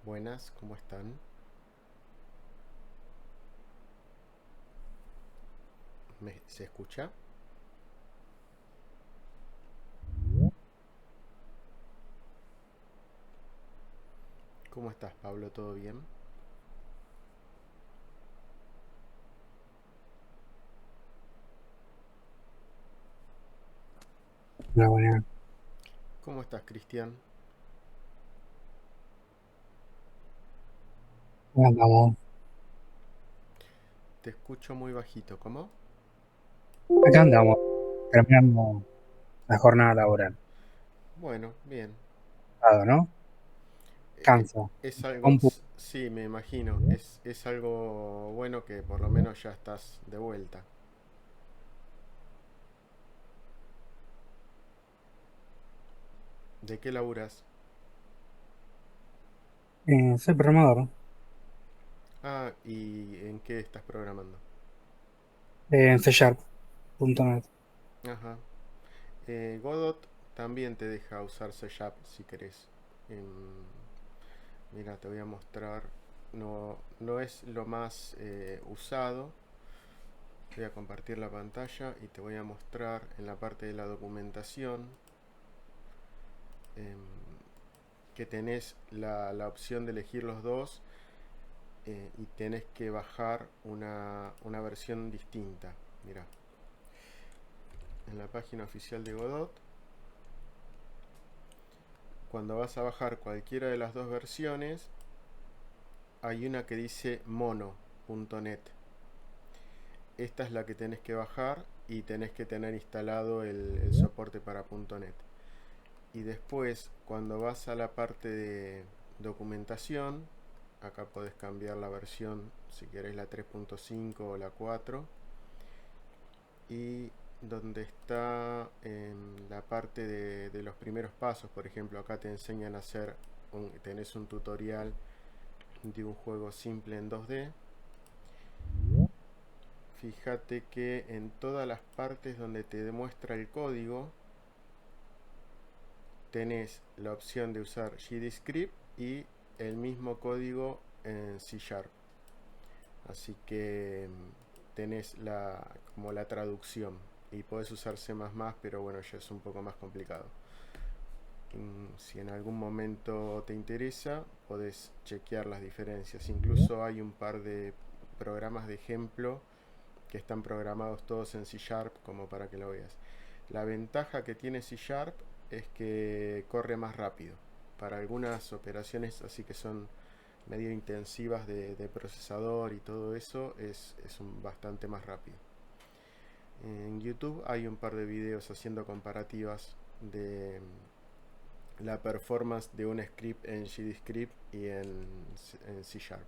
Buenas, ¿cómo están? ¿Se escucha? ¿Cómo estás, Pablo? ¿Todo bien? Hola, buenas. ¿Cómo estás, Cristian? Acá andamos, Te escucho muy bajito, ¿cómo? acá andamos, terminando la jornada laboral. Bueno, bien. ¿No? Eh, Cansa. Es algo, Compu. sí, me imagino. Es algo bueno que por lo menos ya estás de vuelta. ¿De qué laburas? Soy programador Ah, ¿y en qué estás programando? en C#.net. Ajá. Godot también te deja usar C Sharp si querés. Mira, te voy a mostrar. No, no es lo más usado. Voy a compartir la pantalla y te voy a mostrar en la parte de la documentación em, que tenés la opción de elegir los dos y tenés que bajar una versión distinta. Mira, en la página oficial de Godot, cuando vas a bajar cualquiera de las dos versiones, hay una que dice mono.net. Esta es la que tenés que bajar y tenés que tener instalado el soporte para .net. Y después, cuando vas a la parte de documentación, acá podés cambiar la versión si querés la 3.5 o la 4. Y donde está en la parte de los primeros pasos, por ejemplo, acá te enseñan a hacer, tenés un tutorial de un juego simple en 2D. Fíjate que en todas las partes donde te demuestra el código, tenés la opción de usar GDScript y el mismo código en C Sharp. Así que tenés como la traducción y podés usar C++, pero bueno, ya es un poco más complicado. Si en algún momento te interesa, podés chequear las diferencias. Incluso hay un par de programas de ejemplo que están programados todos en C Sharp como para que lo veas. La ventaja que tiene C Sharp es que corre más rápido. Para algunas operaciones así que son medio intensivas de procesador y todo eso es bastante más rápido. En YouTube hay un par de videos haciendo comparativas de la performance de un script en GDScript y en C Sharp.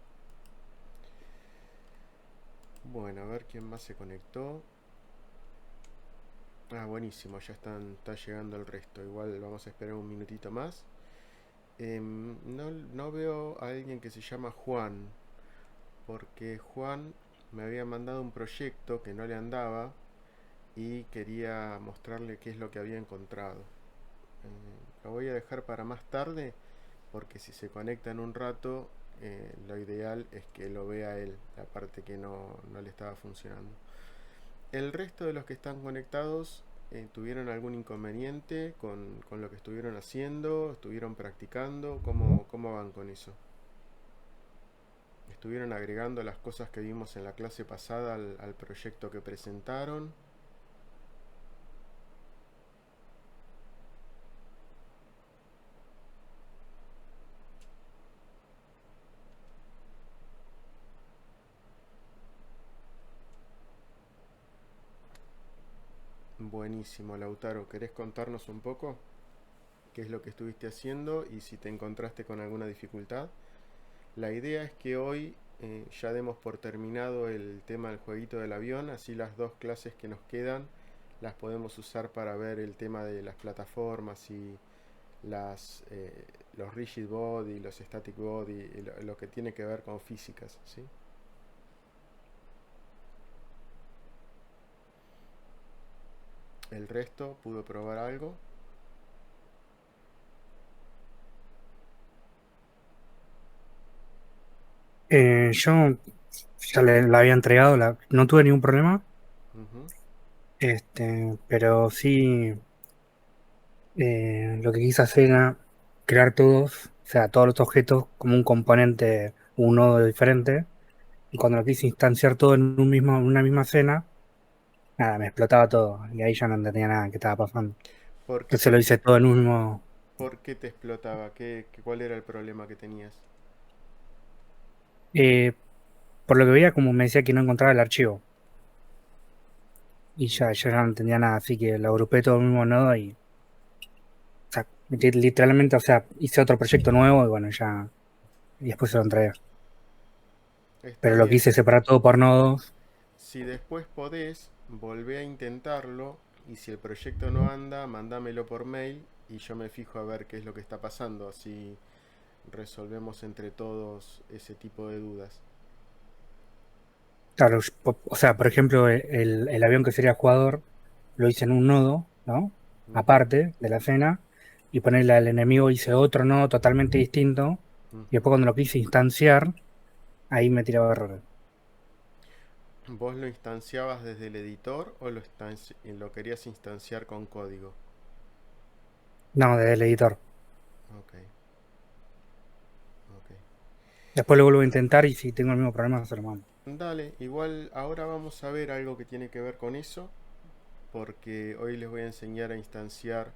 Bueno, a ver quién más se conectó. Ah, buenísimo, ya está llegando el resto. Igual vamos a esperar un minutito más. No veo a alguien que se llama Juan, porque Juan me había mandado un proyecto que no le andaba y quería mostrarle qué es lo que había encontrado. Lo voy a dejar para más tarde, porque si se conecta en un rato, lo ideal es que lo vea él, la parte que no le estaba funcionando. El resto de los que están conectados tuvieron algún inconveniente con lo que estuvieron haciendo, estuvieron practicando, ¿cómo van con eso? Estuvieron agregando las cosas que vimos en la clase pasada al proyecto que presentaron. Buenísimo, Lautaro. ¿Querés contarnos un poco qué es lo que estuviste haciendo y si te encontraste con alguna dificultad? La idea es que hoy ya demos por terminado el tema del jueguito del avión, así las dos clases que nos quedan las podemos usar para ver el tema de las plataformas y las, los rigid body, los static body, y lo que tiene que ver con físicas, ¿sí? El resto pudo probar algo. Yo ya la había entregado, no tuve ningún problema, Ujú. pero sí lo que quise hacer era crear todos, o sea, todos los objetos como un componente, un nodo diferente, y cuando lo quise instanciar todo en una misma escena, nada, me explotaba todo, y ahí ya no entendía nada que estaba pasando. ¿Por qué Entonces lo hice todo en un mismo. por qué te explotaba? ¿Cuál era el problema que tenías? eh, por lo que veía, como me decía que no encontraba el archivo, y ya, Mm. yo ya no entendía nada, así que lo agrupé todo en un mismo nodo y, o sea, literalmente, o sea, hice otro proyecto nuevo y bueno, ya, y después se lo entregué. Está Pero lo bien. quise separar todo por nodos. Si después podés, volvé a intentarlo y si el proyecto no anda, mándamelo por mail y yo me fijo a ver qué es lo que está pasando, así resolvemos entre todos ese tipo de dudas. Claro, o sea, por ejemplo, el avión que sería jugador lo hice en un nodo, ¿no? Ujú, Aparte de la escena, y ponerle al enemigo hice otro nodo totalmente distinto, y después ujú. cuando lo quise instanciar, ahí me tiraba errores. ¿Vos lo instanciabas desde el editor o lo querías instanciar con código? No, desde el editor. Ok, ok. Después lo vuelvo a intentar y si tengo el mismo problema, se lo mando. Dale, igual ahora vamos a ver algo que tiene que ver con eso, porque hoy les voy a enseñar a instanciar.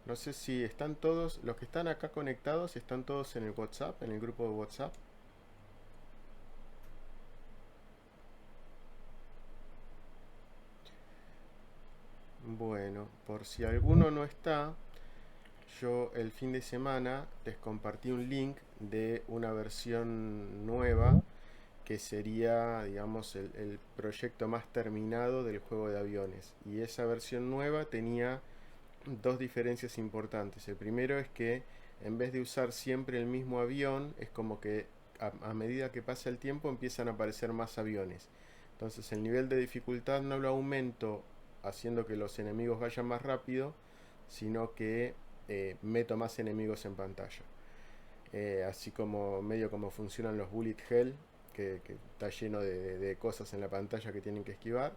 No sé si están todos, los que están acá conectados, están todos en el WhatsApp, en el grupo de WhatsApp. Bueno, por si alguno no está, yo el fin de semana les compartí un link de una versión nueva que sería, digamos, el proyecto más terminado del juego de aviones. Y esa versión nueva tenía dos diferencias importantes. El primero es que en vez de usar siempre el mismo avión, es como que a medida que pasa el tiempo empiezan a aparecer más aviones. Entonces el nivel de dificultad no lo aumento haciendo que los enemigos vayan más rápido, sino que meto más enemigos en pantalla. Así como medio como funcionan los bullet hell, que está lleno de cosas en la pantalla que tienen que esquivar.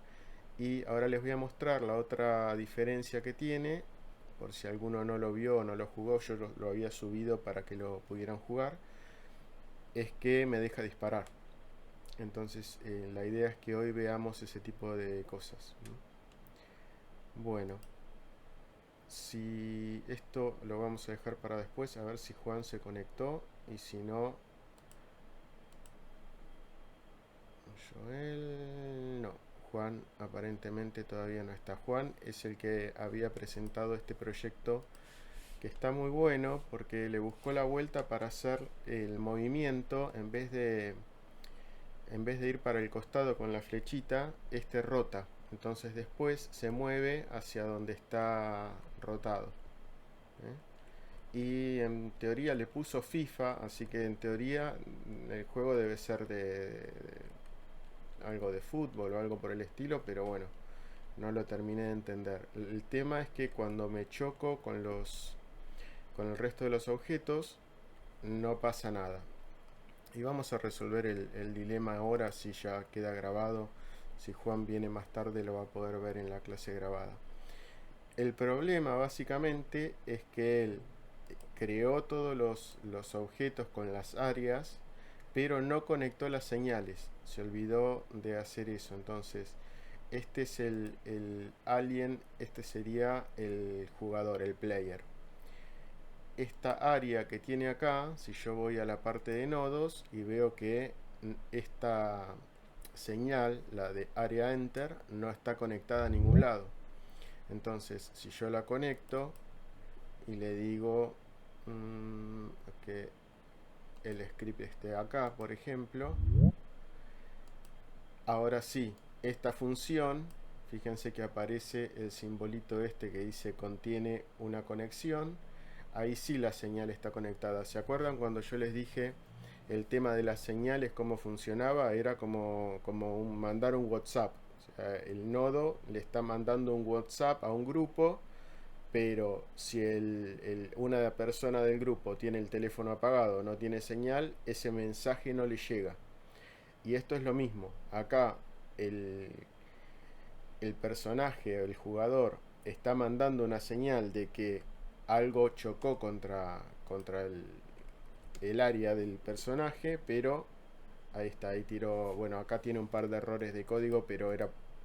Y ahora les voy a mostrar la otra diferencia que tiene, por si alguno no lo vio o no lo jugó, yo lo había subido para que lo pudieran jugar, es que me deja disparar. Entonces la idea es que hoy veamos ese tipo de cosas. Bueno, si esto lo vamos a dejar para después, a ver si Juan se conectó y si no, Joel no. Juan aparentemente todavía no está. Juan es el que había presentado este proyecto que está muy bueno porque le buscó la vuelta para hacer el movimiento en vez de ir para el costado con la flechita, este rota. Entonces después se mueve hacia donde está rotado. Y en teoría le puso FIFA, así que en teoría el juego debe ser de algo de fútbol o algo por el estilo, pero bueno, no lo terminé de entender. El tema es que cuando me choco con el resto de los objetos, no pasa nada. Y vamos a resolver el dilema ahora, si ya queda grabado. Si Juan viene más tarde lo va a poder ver en la clase grabada. El problema básicamente es que él creó todos los objetos con las áreas, pero no conectó las señales. Se olvidó de hacer eso. Entonces, este es el alien, este sería el jugador, el player. Esta área que tiene acá, si yo voy a la parte de nodos y veo que esta señal, la de área enter, no está conectada a ningún lado. Entonces, si yo la conecto y le digo que el script esté acá, por ejemplo, ahora sí, esta función, fíjense que aparece el simbolito este que dice contiene una conexión. Ahí sí la señal está conectada. ¿Se acuerdan cuando yo les dije el tema de las señales, cómo funcionaba? Era como mandar un WhatsApp. O sea, el nodo le está mandando un WhatsApp a un grupo, pero si una persona del grupo tiene el teléfono apagado, no tiene señal, ese mensaje no le llega. Y esto es lo mismo. Acá el, el personaje, el jugador, está mandando una señal de que algo chocó contra el área del personaje, pero ahí está, ahí tiró. Bueno, acá tiene un par de errores de código, pero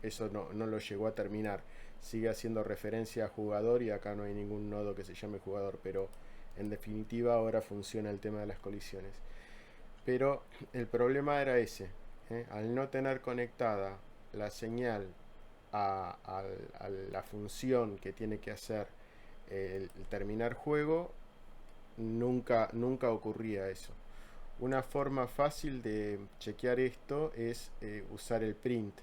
eso no lo llegó a terminar. Sigue haciendo referencia a jugador y acá no hay ningún nodo que se llame jugador, pero en definitiva ahora funciona el tema de las colisiones. Pero el problema era ese, ¿eh? Al no tener conectada la señal a la función que tiene que hacer el terminar juego, nunca ocurría eso. Una forma fácil de chequear esto es usar el print,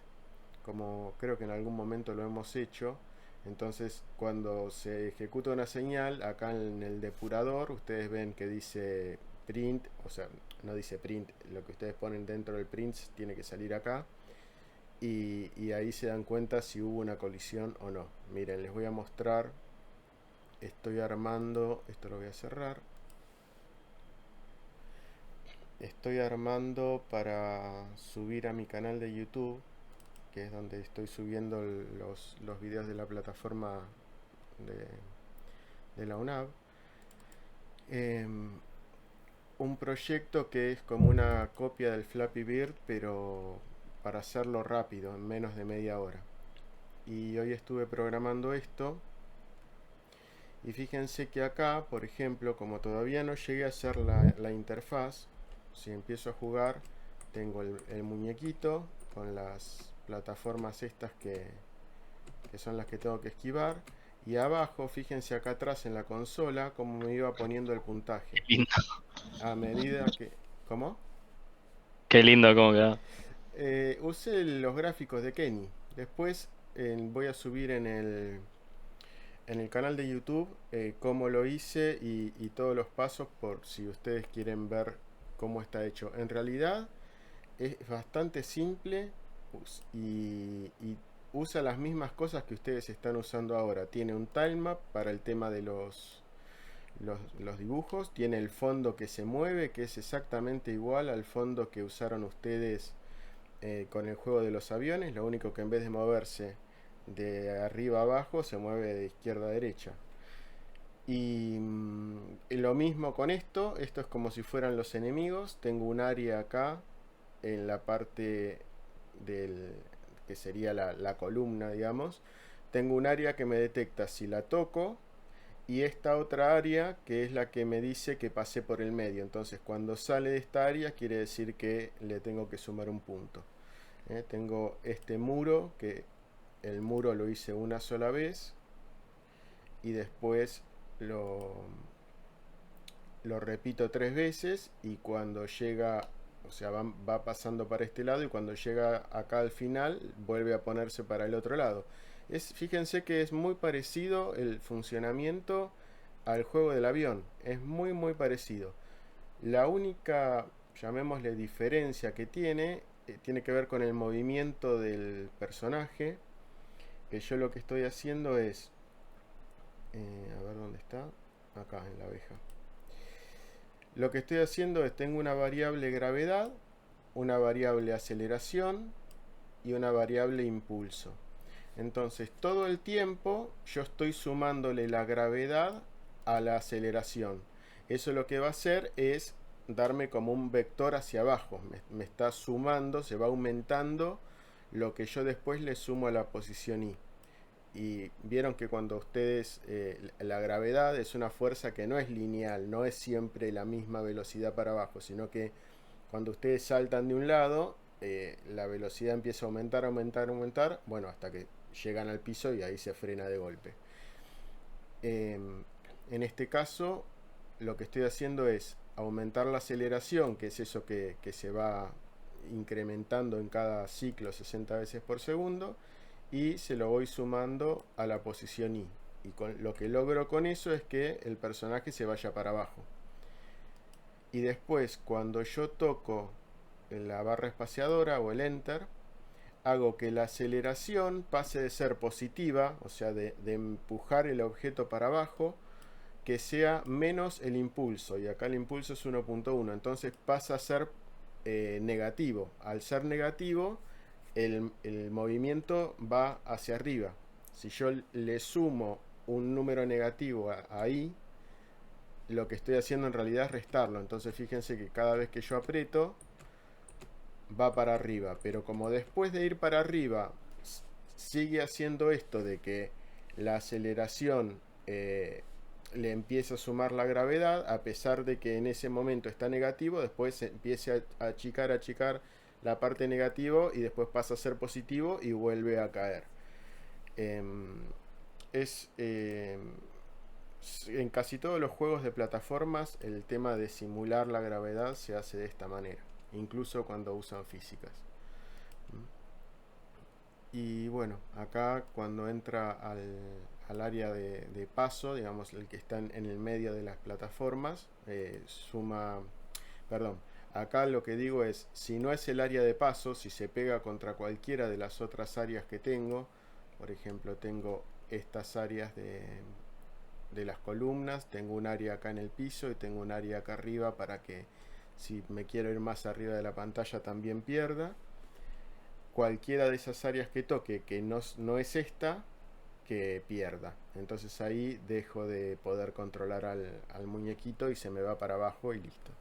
como creo que en algún momento lo hemos hecho. Entonces, cuando se ejecuta una señal, acá en el depurador, ustedes ven que dice print, o sea, no dice print, lo que ustedes ponen dentro del print tiene que salir acá. Y ahí se dan cuenta si hubo una colisión o no. Miren, les voy a mostrar. Estoy armando, esto lo voy a cerrar. Estoy armando para subir a mi canal de YouTube, que es donde estoy subiendo los videos de la plataforma de la UNAV. Un proyecto que es como una copia del Flappy Bird, pero para hacerlo rápido, en menos de media hora. Y hoy estuve programando esto. Y fíjense que acá, por ejemplo, como todavía no llegué a hacer la interfaz, si empiezo a jugar, tengo el muñequito con las plataformas estas que son las que tengo que esquivar. Y abajo, fíjense acá atrás en la consola, cómo me iba poniendo el puntaje. Qué lindo, A medida que... ¿Cómo? qué lindo cómo queda. Usé los gráficos de Kenny. Después voy a subir en el canal de YouTube cómo lo hice y todos los pasos por si ustedes quieren ver cómo está hecho. En realidad es bastante simple y usa las mismas cosas que ustedes están usando ahora. Tiene un tilemap para el tema de los dibujos. Tiene el fondo que se mueve, que es exactamente igual al fondo que usaron ustedes con el juego de los aviones. Lo único que en vez de moverse de arriba a abajo, se mueve de izquierda a derecha. Y lo mismo con esto. Esto es como si fueran los enemigos. Tengo un área acá en la parte del que sería la columna, digamos. Tengo un área que me detecta si la toco, y esta otra área que es la que me dice que pasé por el medio. Entonces cuando sale de esta área quiere decir que le tengo que sumar un punto. Tengo este muro, que el muro lo hice una sola vez y después lo repito 3 veces, y cuando llega, o sea, va pasando para este lado, y cuando llega acá al final vuelve a ponerse para el otro lado. Fíjense que es muy parecido el funcionamiento al juego del avión, es muy parecido. La única, llamémosle, diferencia que tiene que ver con el movimiento del personaje, que yo lo que estoy haciendo es a ver dónde está, acá en la abeja. Lo que estoy haciendo es, tengo una variable gravedad, una variable aceleración y una variable impulso. Entonces todo el tiempo yo estoy sumándole la gravedad a la aceleración. Eso lo que va a hacer es darme como un vector hacia abajo. Me está sumando, se va aumentando lo que yo después le sumo a la posición y. Y vieron que cuando ustedes, la gravedad es una fuerza que no es lineal, no es siempre la misma velocidad para abajo, sino que cuando ustedes saltan de un lado, la velocidad empieza a aumentar, bueno, hasta que llegan al piso y ahí se frena de golpe. En este caso, lo que estoy haciendo es aumentar la aceleración, que es eso que se va incrementando en cada ciclo 60 veces por segundo, y se lo voy sumando a la posición I. Y lo que logro con eso es que el personaje se vaya para abajo. Y después, cuando yo toco la barra espaciadora o el Enter, hago que la aceleración pase de ser positiva, o sea, de empujar el objeto para abajo, que sea menos el impulso. Y acá el impulso es 1.1. Entonces pasa a ser negativo. Al ser negativo, el movimiento va hacia arriba. Si yo le sumo un número negativo ahí, lo que estoy haciendo en realidad es restarlo. Entonces fíjense que cada vez que yo aprieto, va para arriba. Pero como después de ir para arriba, sigue haciendo esto de que la aceleración le empieza a sumar la gravedad, a pesar de que en ese momento está negativo, después se empieza a achicar la parte negativo y después pasa a ser positivo y vuelve a caer. En casi todos los juegos de plataformas el tema de simular la gravedad se hace de esta manera, incluso cuando usan físicas. Y bueno, acá cuando entra al área de paso, digamos el que está en el medio de las plataformas, acá lo que digo es, si no es el área de paso, si se pega contra cualquiera de las otras áreas que tengo, por ejemplo tengo estas áreas de las columnas, tengo un área acá en el piso y tengo un área acá arriba para que si me quiero ir más arriba de la pantalla también pierda. Cualquiera de esas áreas que toque que no es esta, que pierda. Entonces ahí dejo de poder controlar al muñequito y se me va para abajo y listo.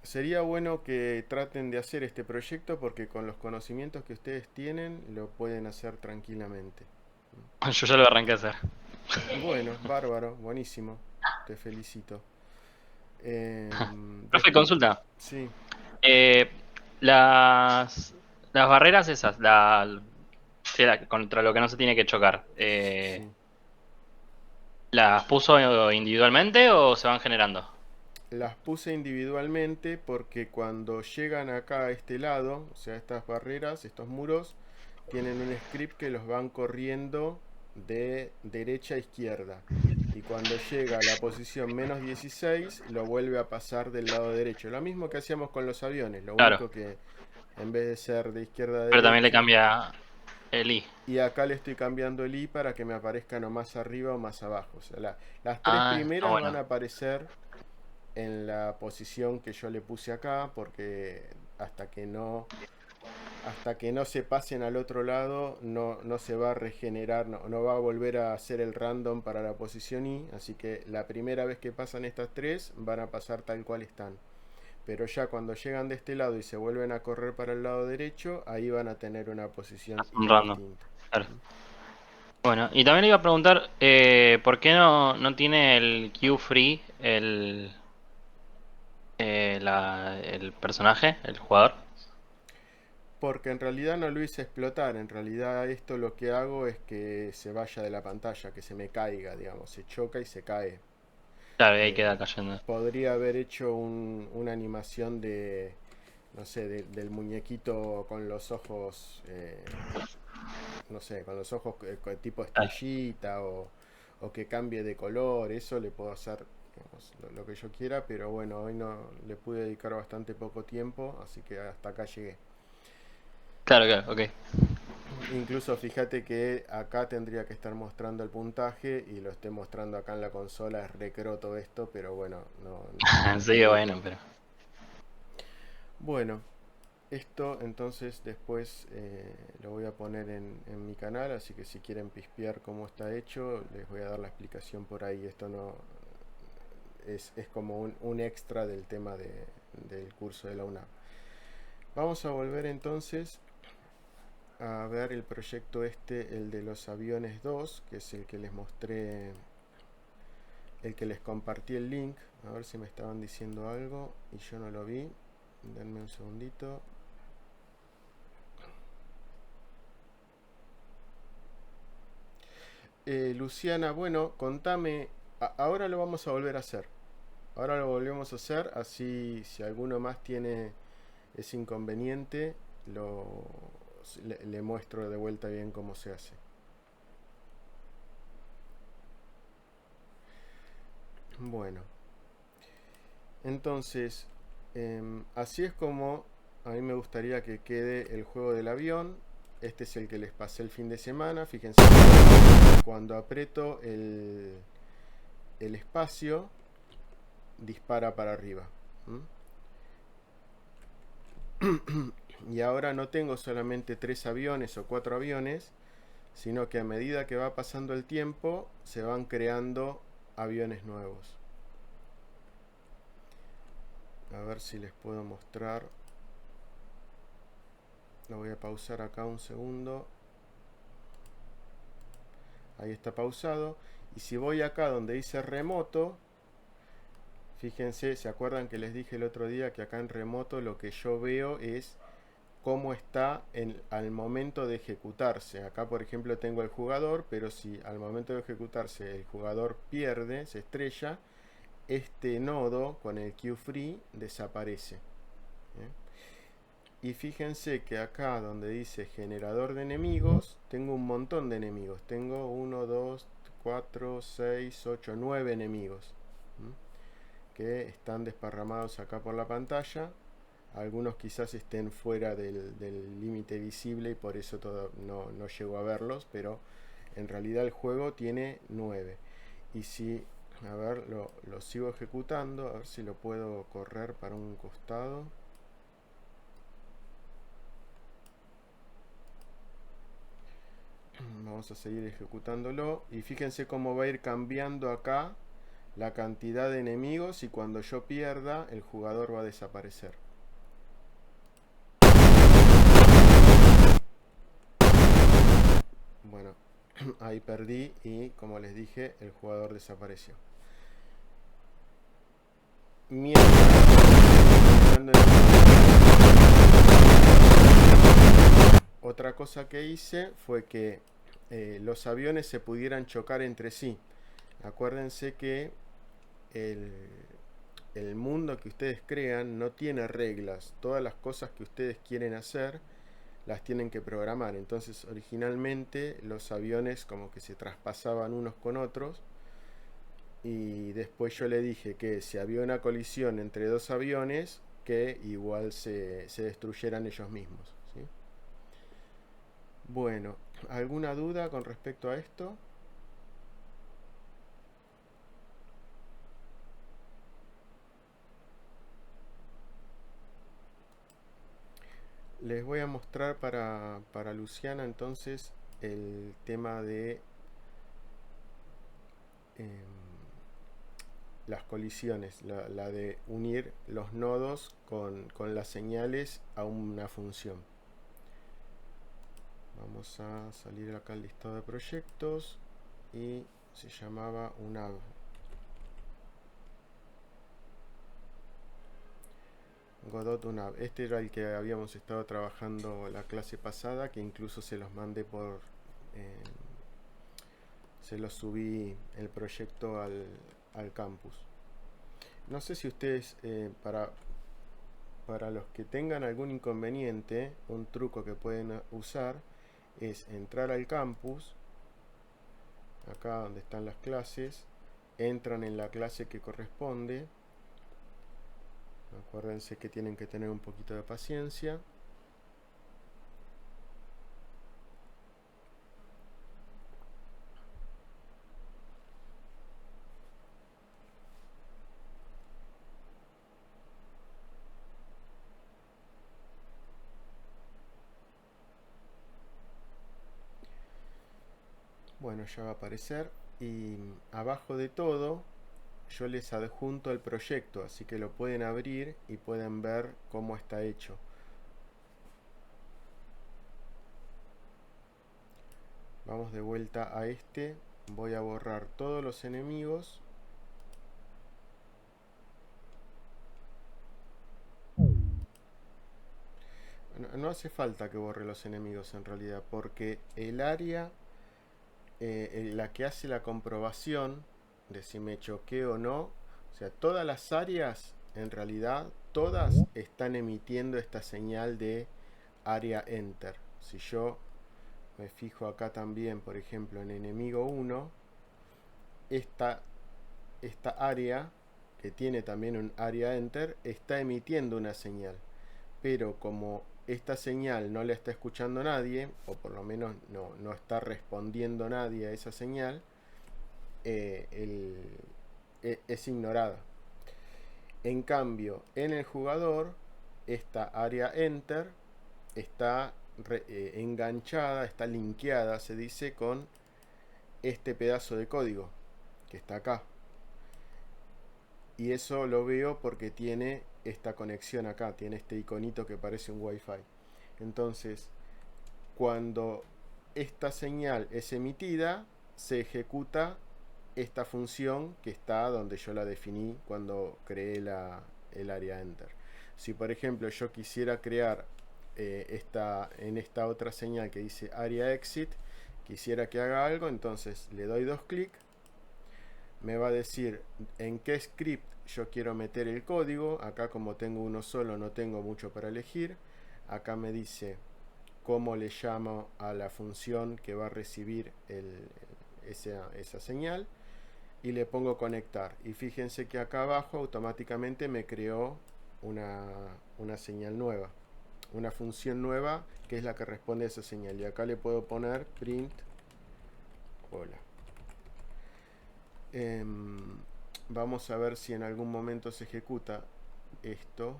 Sería bueno que traten de hacer este proyecto porque con los conocimientos que ustedes tienen lo pueden hacer tranquilamente. Yo ya lo arranqué a hacer. Bueno, bárbaro, buenísimo. Te felicito. Profe, consulta. Sí. Las barreras esas, contra lo que no se tiene que chocar, Sí. ¿las puso individualmente o se van generando? Las puse individualmente porque cuando llegan acá a este lado, o sea, estas barreras, estos muros, tienen un script que los van corriendo de derecha a izquierda. Y cuando llega a la posición menos 16, lo vuelve a pasar del lado derecho. Lo mismo que hacíamos con los aviones, lo Claro, único que en vez de ser de izquierda a pero también le derecha, cambia el I. y acá le estoy cambiando el i para que me aparezca no más arriba o más abajo. O sea, las tres Ah, está primeras van bueno. a aparecer en la posición que yo le puse acá, porque hasta que no se pasen al otro lado no se va a regenerar, no va a volver a hacer el random para la posición i, así que la primera vez que pasan estas tres van a pasar tal cual están. Pero ya cuando llegan de este lado y se vuelven a correr para el lado derecho, ahí van a tener una posición Un i random. distinta. Claro. Bueno, y también le iba a preguntar, ¿por qué no tiene el Q free el personaje, el jugador? Porque en realidad no lo hice explotar, en realidad esto lo que hago es que se vaya de la pantalla, que se me caiga, digamos, se choca y se cae. Claro, y ahí queda cayendo. Podría haber hecho una animación no sé, del muñequito con los ojos, no sé, con los ojos tipo Claro. estrellita o que cambie de color, eso le puedo hacer, digamos, lo que yo quiera, pero bueno, hoy no le pude dedicar bastante poco tiempo, así que hasta acá llegué. Claro, ok. Incluso fíjate que acá tendría que estar mostrando el puntaje y lo estoy mostrando acá en la consola, es recroto esto, pero bueno, no Sí, bueno, pero... Bueno, esto entonces después lo voy a poner en mi canal, así que si quieren pispear cómo está hecho, les voy a dar la explicación por ahí. Esto no es como un extra del tema del curso de la UNAM. Vamos a volver entonces a ver el proyecto el de los aviones 2, que es el que les mostré, el que les compartí el link. A ver si me estaban diciendo algo y yo no lo vi. Denme un segundito. Luciana, bueno, contame. Ahora lo vamos a volver a hacer. Ahora lo volvemos a hacer. Así, si alguno más tiene ese inconveniente, le muestro de vuelta bien cómo se hace. Bueno, entonces, así es como a mí me gustaría que quede el juego del avión. Este es el que les pasé el fin de semana. Fíjense, cuando aprieto el espacio, dispara para arriba. Y ahora no tengo solamente 3 aviones o 4 aviones, sino que a medida que va pasando el tiempo se van creando aviones nuevos. A ver si les puedo mostrar. Lo voy a pausar acá un segundo. Ahí está pausado. Y si voy acá donde dice remoto, fíjense, ¿se acuerdan que les dije el otro día que acá en remoto lo que yo veo es cómo está al momento de ejecutarse? Acá por ejemplo tengo el jugador, pero si al momento de ejecutarse el jugador pierde, se estrella, este nodo con el QFree desaparece. Y fíjense que acá donde dice generador de enemigos, tengo un montón de enemigos. Tengo 1, 2, 4, 6, 8, 9 enemigos que están desparramados acá por la pantalla. Algunos quizás estén fuera del límite visible y por eso no llego a verlos, pero en realidad el juego tiene 9. Y si, a ver, lo sigo ejecutando, a ver si lo puedo correr para un costado. Vamos a seguir ejecutándolo y fíjense cómo va a ir cambiando acá la cantidad de enemigos y cuando yo pierda el jugador va a desaparecer. Bueno, ahí perdí y como les dije el jugador desapareció. Otra cosa que hice fue que los aviones se pudieran chocar entre sí. Acuérdense que el mundo que ustedes crean no tiene reglas. Todas las cosas que ustedes quieren hacer las tienen que programar. Entonces originalmente los aviones como que se traspasaban unos con otros. Y después yo le dije que si había una colisión entre dos aviones, que igual se destruyeran ellos mismos, ¿sí? Bueno, ¿alguna duda con respecto a esto? Les voy a mostrar para Luciana entonces el tema de las colisiones, la de unir los nodos con las señales a una función. Vamos a salir acá al listado de proyectos y se llamaba UNAV. Godot UNAV. Este era el que habíamos estado trabajando la clase pasada, que incluso se los mandé se los subí el proyecto al campus. No sé si ustedes, para los que tengan algún inconveniente, un truco que pueden usar es entrar al campus, acá donde están las clases, entran en la clase que corresponde. Acuérdense que tienen que tener un poquito de paciencia. Bueno, ya va a aparecer y abajo de todo yo les adjunto el proyecto, así que lo pueden abrir y pueden ver cómo está hecho. Vamos de vuelta a este. Voy a borrar todos los enemigos. No hace falta que borre los enemigos en realidad, porque el área, la que hace la comprobación de si me choqué o no, o sea, todas las áreas, en realidad, todas están emitiendo esta señal de área enter. Si yo me fijo acá también, por ejemplo, en enemigo 1, esta área, que tiene también un área enter, está emitiendo una señal. Pero como esta señal no la está escuchando nadie, o por lo menos no está respondiendo nadie a esa señal, es ignorada. En cambio, en el jugador, esta área enter está enganchada, está linkeada, se dice, con este pedazo de código que está acá. Y eso lo veo porque tiene esta conexión acá, tiene este iconito que parece un Wi-Fi. Entonces, cuando esta señal es emitida, se ejecuta esta función que está donde yo la definí cuando creé el área enter. Si por ejemplo yo quisiera crear en esta otra señal que dice área exit, quisiera que haga algo, entonces le doy dos clics, me va a decir en qué script yo quiero meter el código. Acá, como tengo uno solo, no tengo mucho para elegir. Acá me dice cómo le llamo a la función que va a recibir esa señal, y le pongo conectar. Y fíjense que acá abajo automáticamente me creó una señal nueva, una función nueva que es la que responde a esa señal. Y acá le puedo poner print hola. Vamos a ver si en algún momento se ejecuta esto.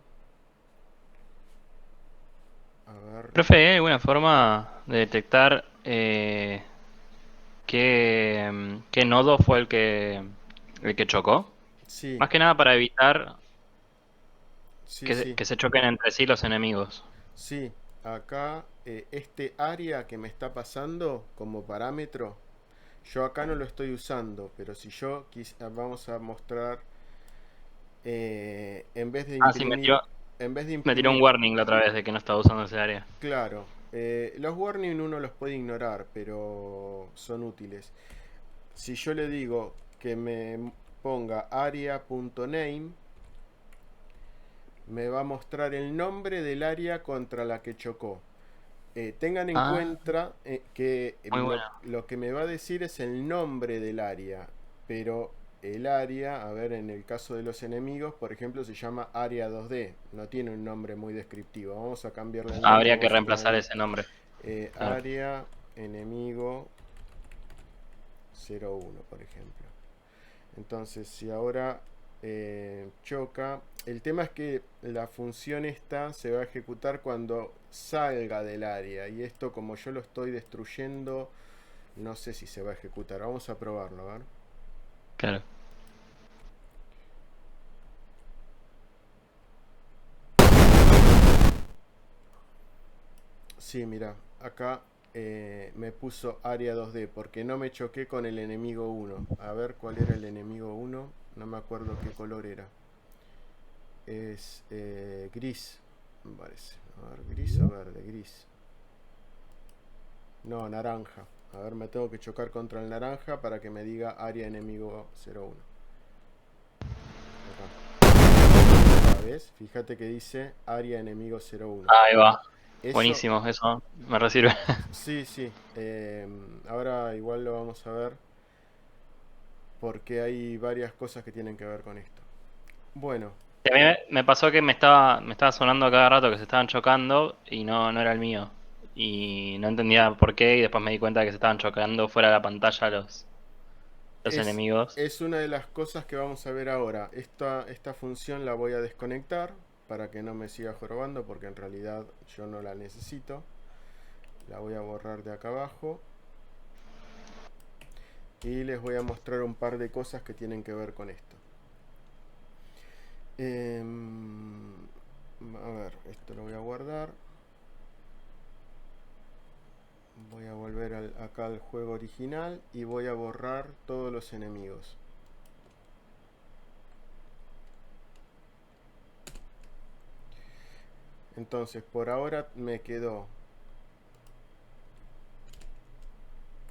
A ver. Profe, ¿hay alguna forma de detectar qué nodo fue el que chocó? Sí, Más que nada para evitar sí, sí. que se choquen entre sí los enemigos. Sí, acá este área que me está pasando como parámetro, yo acá no lo estoy usando, pero si yo vamos a mostrar, en vez de Ah, sí, imprimir, en vez de me tiró un imprimir, warning la otra vez de que no estaba usando ese área. claro, los warnings uno los puede ignorar, pero son útiles. Si yo le digo que me ponga area.name, me va a mostrar el nombre del área contra la que chocó. Tengan en Ah, cuenta que muy lo que me va a decir es el nombre del área, pero el área, a ver, en el caso de los enemigos, por ejemplo, se llama área 2D, no tiene un nombre muy descriptivo. Vamos a cambiarle el nombre, habría que vamos a reemplazar ponerle ese nombre. Claro. área enemigo 01, por ejemplo. Entonces, si ahora choca, el tema es que la función esta se va a ejecutar cuando salga del área, y esto, como yo lo estoy destruyendo, no sé si se va a ejecutar. Vamos a probarlo, a ver. Claro. Sí, mira, acá me puso área 2D porque no me choqué con el enemigo 1. A ver cuál era el enemigo 1, no me acuerdo qué color era. Es gris, me parece. A ver, gris o verde, gris. No, naranja. A ver, me tengo que chocar contra el naranja para que me diga área enemigo 01. Acá. ¿Ves? Fíjate que dice área enemigo 01. Ahí va. Eso, Buenísimo, eso me recibe. sí, sí. Ahora igual lo vamos a ver porque hay varias cosas que tienen que ver con esto. Bueno, Y a mí me pasó que me estaba sonando a cada rato que se estaban chocando y no era el mío. Y no entendía por qué y después me di cuenta que se estaban chocando fuera de la pantalla los es, enemigos. es una de las cosas que vamos a ver ahora. Esta función la voy a desconectar para que no me siga jorobando, porque en realidad yo no la necesito. La voy a borrar de acá abajo. Y les voy a mostrar un par de cosas que tienen que ver con esto. A ver, esto lo voy a guardar. Voy a volver acá al juego original y voy a borrar todos los enemigos. Entonces, por ahora me quedó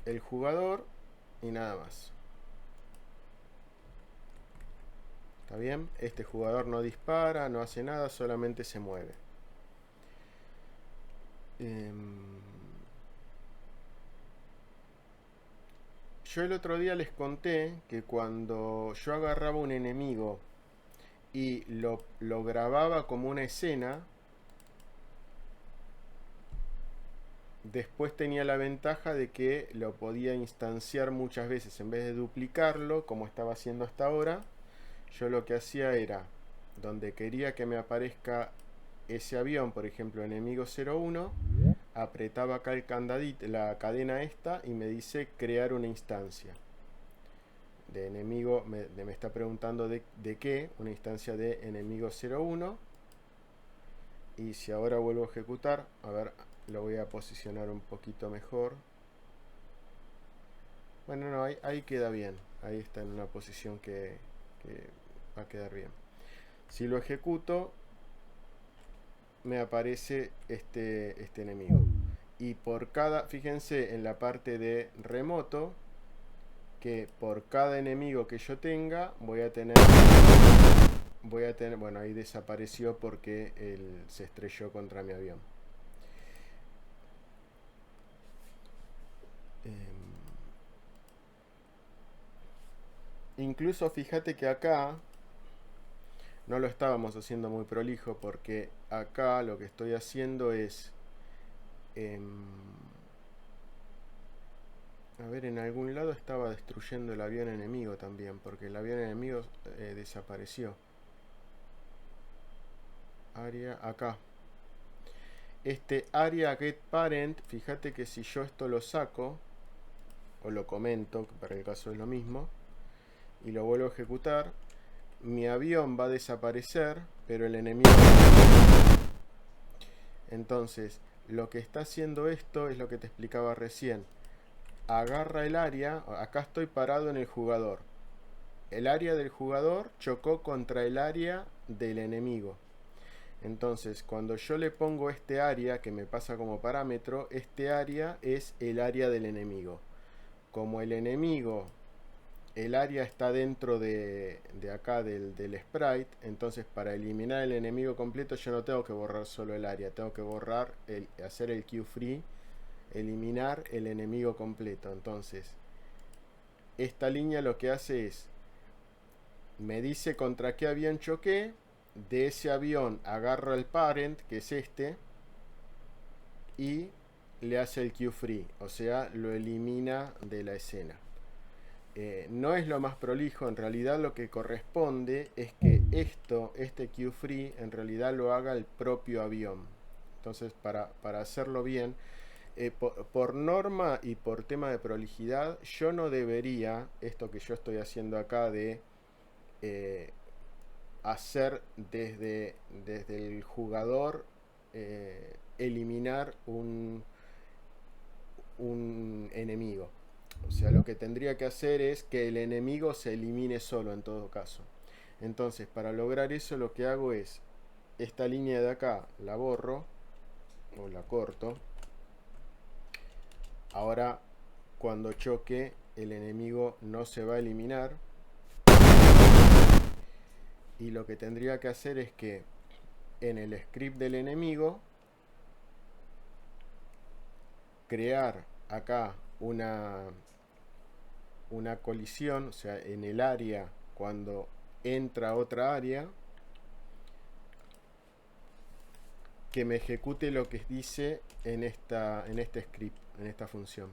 el jugador y nada más. ¿Está bien? Este jugador no dispara, no hace nada, solamente se mueve. Yo el otro día les conté que cuando yo agarraba un enemigo y lo grababa como una escena, después tenía la ventaja de que lo podía instanciar muchas veces. En vez de duplicarlo, como estaba haciendo hasta ahora, yo lo que hacía era donde quería que me aparezca ese avión, por ejemplo, enemigo 01, apretaba acá el candadito, la cadena esta, y me dice crear una instancia de enemigo, me está preguntando de qué, una instancia de enemigo 01. Y si ahora vuelvo a ejecutar, a ver, lo voy a posicionar un poquito mejor. Bueno, no, ahí queda bien, ahí está en una posición que va a quedar bien. Si lo ejecuto, me aparece este enemigo. Y por cada, fíjense en la parte de remoto, que por cada enemigo que yo tenga, voy a tener, bueno, ahí desapareció porque él se estrelló contra mi avión. Incluso fíjate que acá no lo estábamos haciendo muy prolijo, porque acá lo que estoy haciendo es a ver, en algún lado estaba destruyendo el avión enemigo también, porque el avión enemigo desapareció. Área acá. Este área get parent, fíjate que si yo esto lo saco o lo comento, que para el caso es lo mismo, y lo vuelvo a ejecutar, mi avión va a desaparecer, pero el enemigo no. Entonces, lo que está haciendo esto es lo que te explicaba recién. Agarra el área, acá estoy parado en el jugador. El área del jugador chocó contra el área del enemigo. Entonces, cuando yo le pongo este área, que me pasa como parámetro, este área es el área del enemigo. Como el enemigo, el área está dentro de acá del sprite, entonces para eliminar el enemigo completo yo no tengo que borrar solo el área, tengo que borrar, hacer el QFree, eliminar el enemigo completo. Entonces, esta línea lo que hace es, me dice contra qué avión choqué, de ese avión agarra el parent, que es este, y le hace el QFree, o sea, lo elimina de la escena. No es lo más prolijo, en realidad lo que corresponde es que este QFree en realidad lo haga el propio avión. Entonces, para hacerlo bien, por norma y por tema de prolijidad, yo no debería, esto que yo estoy haciendo acá de hacer desde el jugador, eliminar un enemigo. O sea, lo que tendría que hacer es que el enemigo se elimine solo en todo caso. Entonces, para lograr eso, lo que hago es, esta línea de acá la borro o la corto. Ahora, cuando choque, el enemigo no se va a eliminar. Y lo que tendría que hacer es que en el script del enemigo, crear acá una colisión, o sea, en el área, cuando entra otra área, que me ejecute lo que dice en este script, en esta función.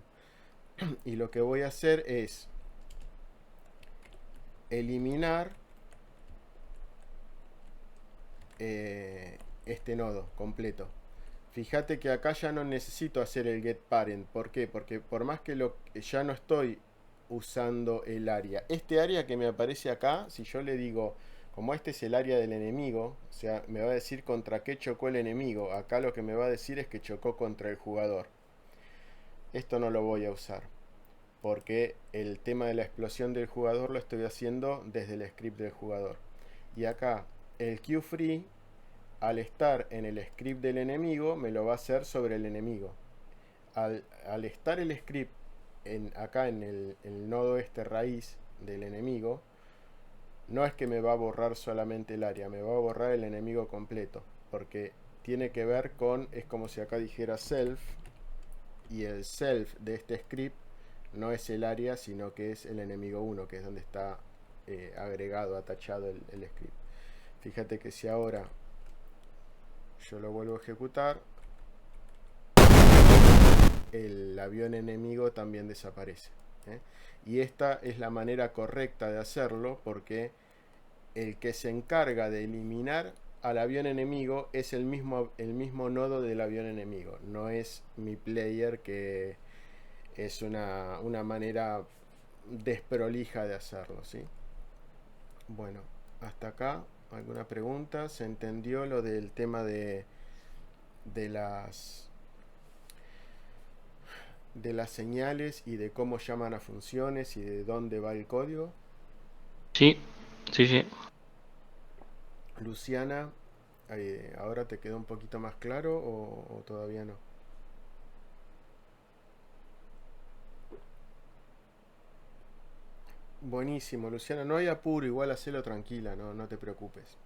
Y lo que voy a hacer es eliminar este nodo completo. Fíjate que acá ya no necesito hacer el get parent. ¿Por qué? Porque por más que ya no estoy usando el área. Este área que me aparece acá, si yo le digo, como este es el área del enemigo, o sea, me va a decir contra qué chocó el enemigo. Acá lo que me va a decir es que chocó contra el jugador. Esto no lo voy a usar, porque el tema de la explosión del jugador lo estoy haciendo desde el script del jugador. Y acá el QFree, al estar en el script del enemigo, me lo va a hacer sobre el enemigo. Al estar el script acá en el nodo este raíz del enemigo, no es que me va a borrar solamente el área, me va a borrar el enemigo completo, porque tiene que ver con, es como si acá dijera self, y el self de este script no es el área, sino que es el enemigo 1, que es donde está agregado, atachado el script. Fíjate que si ahora yo lo vuelvo a ejecutar, el avión enemigo también desaparece. Y esta es la manera correcta de hacerlo, porque el que se encarga de eliminar al avión enemigo es el mismo nodo del avión enemigo. No es mi player, que es una manera desprolija de hacerlo, ¿sí? Bueno, hasta acá. ¿Alguna pregunta? ¿Se entendió lo del tema de las señales y de cómo llaman a funciones y de dónde va el código? Sí, sí, sí. Luciana, ¿ahora te quedó un poquito más claro o todavía no? Buenísimo, Luciana, no hay apuro, igual hacelo tranquila, no te preocupes.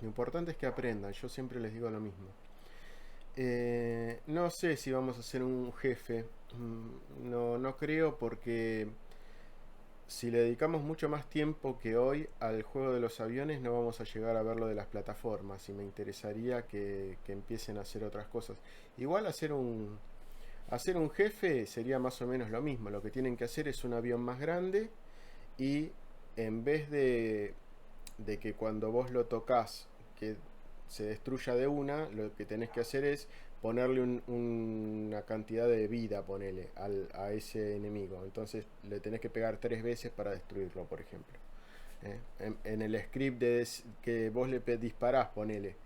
Lo importante es que aprendan, yo siempre les digo lo mismo. No sé si vamos a hacer un jefe, no creo, porque si le dedicamos mucho más tiempo que hoy al juego de los aviones no vamos a llegar a ver lo de las plataformas, y me interesaría que empiecen a hacer otras cosas. Igual hacer un jefe sería más o menos lo mismo. Lo que tienen que hacer es un avión más grande, y en vez de que cuando vos lo tocas que se destruya de una, lo que tenés que hacer es ponerle una cantidad de vida, ponele, a ese enemigo. Entonces le tenés que pegar 3 veces para destruirlo, por ejemplo. En el script que vos le disparás, ponele,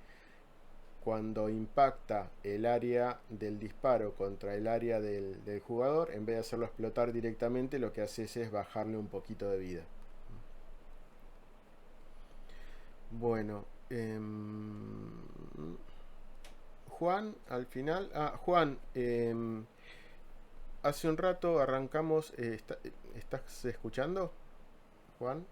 cuando impacta el área del disparo contra el área del jugador, en vez de hacerlo explotar directamente, lo que haces es bajarle un poquito de vida. Bueno, Juan, al final. Juan, hace un rato arrancamos. ¿Estás escuchando, Juan?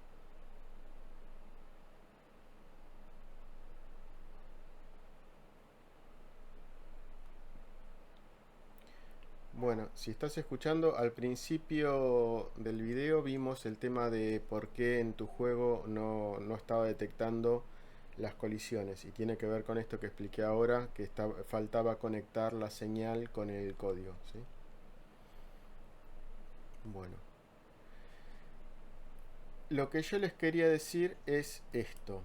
Bueno, si estás escuchando, al principio del video vimos el tema de por qué en tu juego no estaba detectando las colisiones, y tiene que ver con esto que expliqué ahora, que faltaba conectar la señal con el código, ¿sí? Bueno, lo que yo les quería decir es esto.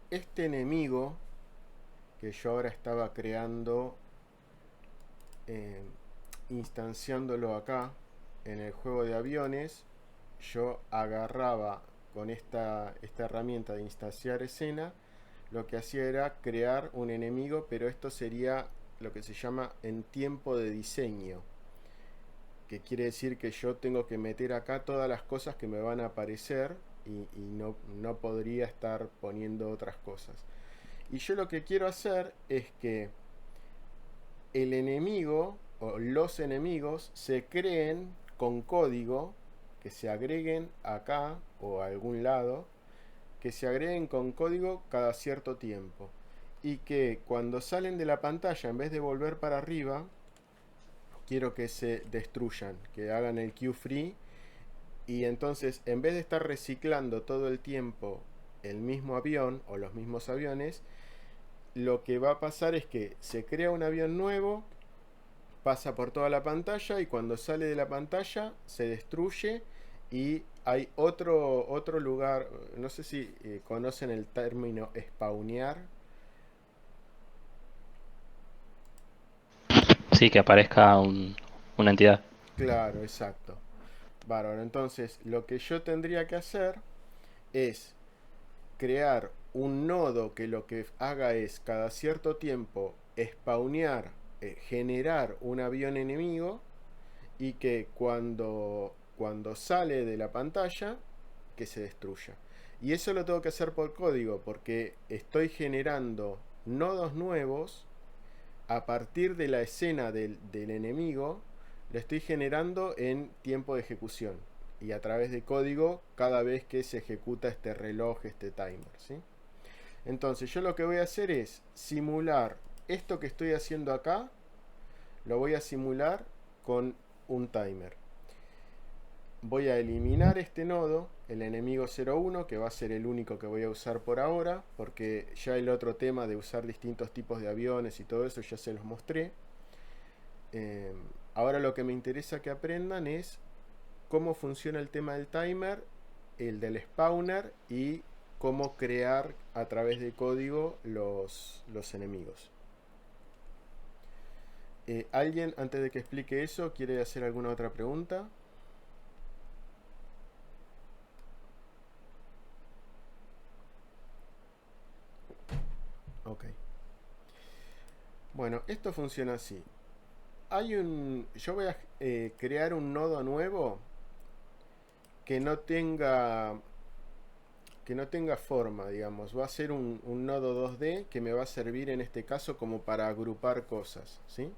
Este enemigo que yo ahora estaba creando, eh, instanciándolo acá en el juego de aviones, yo agarraba con esta herramienta de instanciar escena, lo que hacía era crear un enemigo, pero esto sería lo que se llama en tiempo de diseño, que quiere decir que yo tengo que meter acá todas las cosas que me van a aparecer, y no podría estar poniendo otras cosas. Y yo lo que quiero hacer es que el enemigo o los enemigos se creen con código, que se agreguen acá o a algún lado, que se agreguen con código cada cierto tiempo, y que cuando salen de la pantalla, en vez de volver para arriba, quiero que se destruyan, que hagan el queue free. Y entonces, en vez de estar reciclando todo el tiempo el mismo avión o los mismos aviones, lo que va a pasar es que se crea un avión nuevo, pasa por toda la pantalla, y cuando sale de la pantalla se destruye, y hay otro lugar. No sé si conocen el término spawnear. Sí, que aparezca una entidad. Claro, exacto. Bárbaro, entonces lo que yo tendría que hacer es crear un nodo que lo que haga es cada cierto tiempo spawnear, generar un avión enemigo, y que cuando sale de la pantalla, que se destruya. Y eso lo tengo que hacer por código, porque estoy generando nodos nuevos a partir de la escena del enemigo. Lo estoy generando en tiempo de ejecución, y a través de código cada vez que se ejecuta este reloj, este timer, ¿sí? Entonces yo lo que voy a hacer es simular esto que estoy haciendo acá, lo voy a simular con un timer. Voy a eliminar este nodo, el enemigo 01, que va a ser el único que voy a usar por ahora, porque ya el otro tema de usar distintos tipos de aviones y todo eso ya se los mostré. Ahora lo que me interesa que aprendan es cómo funciona el tema del timer el del spawner y cómo crear a través de código los enemigos. ¿Alguien, antes de que explique eso, quiere hacer alguna otra pregunta? Ok. Bueno, esto funciona así. Yo voy a crear un nodo nuevo que no tenga forma, digamos. Va a ser un nodo 2D que me va a servir en este caso como para agrupar cosas, ¿sí?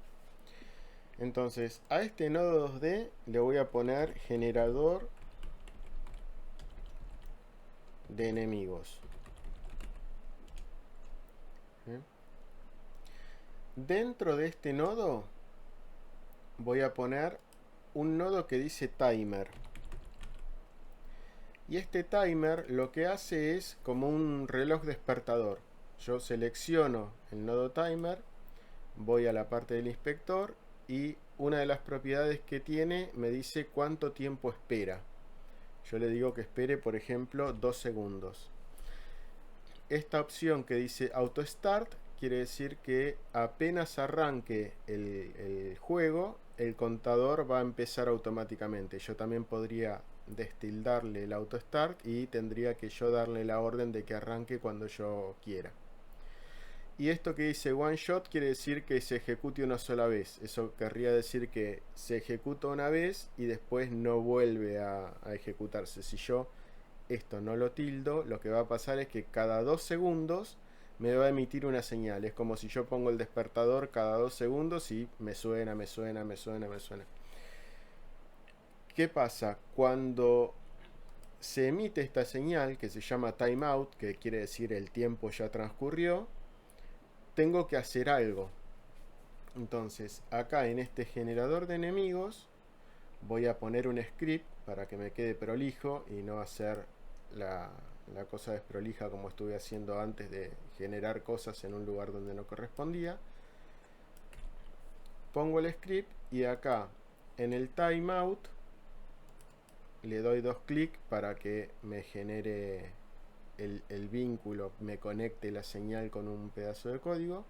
Entonces, a este nodo 2D le voy a poner generador de enemigos. ¿Sí? Dentro de este nodo voy a poner un nodo que dice timer. Y este timer lo que hace es como un reloj despertador. Yo selecciono el nodo timer, voy a la parte del inspector y una de las propiedades que tiene me dice cuánto tiempo espera. Yo le digo que espere, por ejemplo, 2 segundos. Esta opción que dice auto start quiere decir que apenas arranque el juego, el contador va a empezar automáticamente. Yo también podría destildarle el auto start y tendría que yo darle la orden de que arranque cuando yo quiera. Y esto que dice one shot quiere decir que se ejecute una sola vez. Eso querría decir que se ejecuta una vez y después no vuelve a ejecutarse. Si yo esto no lo tildo, lo que va a pasar es que cada 2 segundos me va a emitir una señal. Es como si yo pongo el despertador cada 2 segundos y me suena, me suena, me suena, me suena. ¿Qué pasa? Cuando se emite esta señal que se llama timeout, que quiere decir el tiempo ya transcurrió, tengo que hacer algo. Entonces, acá en este generador de enemigos voy a poner un script para que me quede prolijo y no hacer la cosa desprolija como estuve haciendo antes de generar cosas en un lugar donde no correspondía. Pongo el script y acá en el timeout le doy 2 clics para que me genere el vínculo, me conecte la señal con un pedazo de código.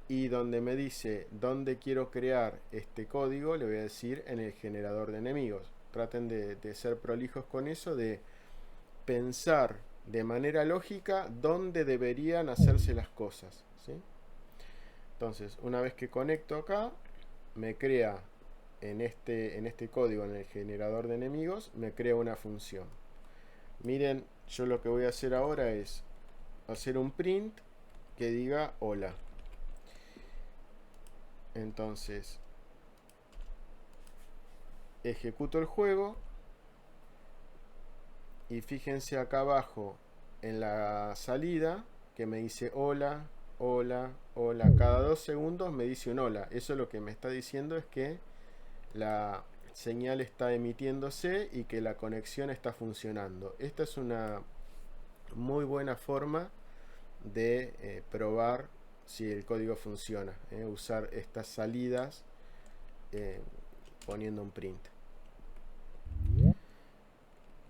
Y donde me dice dónde quiero crear este código, le voy a decir en el generador de enemigos. Traten de ser prolijos con eso, de pensar de manera lógica dónde deberían hacerse las cosas, ¿sí? Entonces, una vez que conecto acá, me crea en este código, en el generador de enemigos, me crea una función. Miren, yo lo que voy a hacer ahora es hacer un print que diga hola. Entonces, ejecuto el juego y fíjense acá abajo en la salida que me dice hola, hola, hola. Cada 2 segundos me dice un hola. Eso lo que me está diciendo es que la señal está emitiéndose y que la conexión está funcionando. Esta es una muy buena forma de probar si el código funciona, usar estas salidas poniendo un print.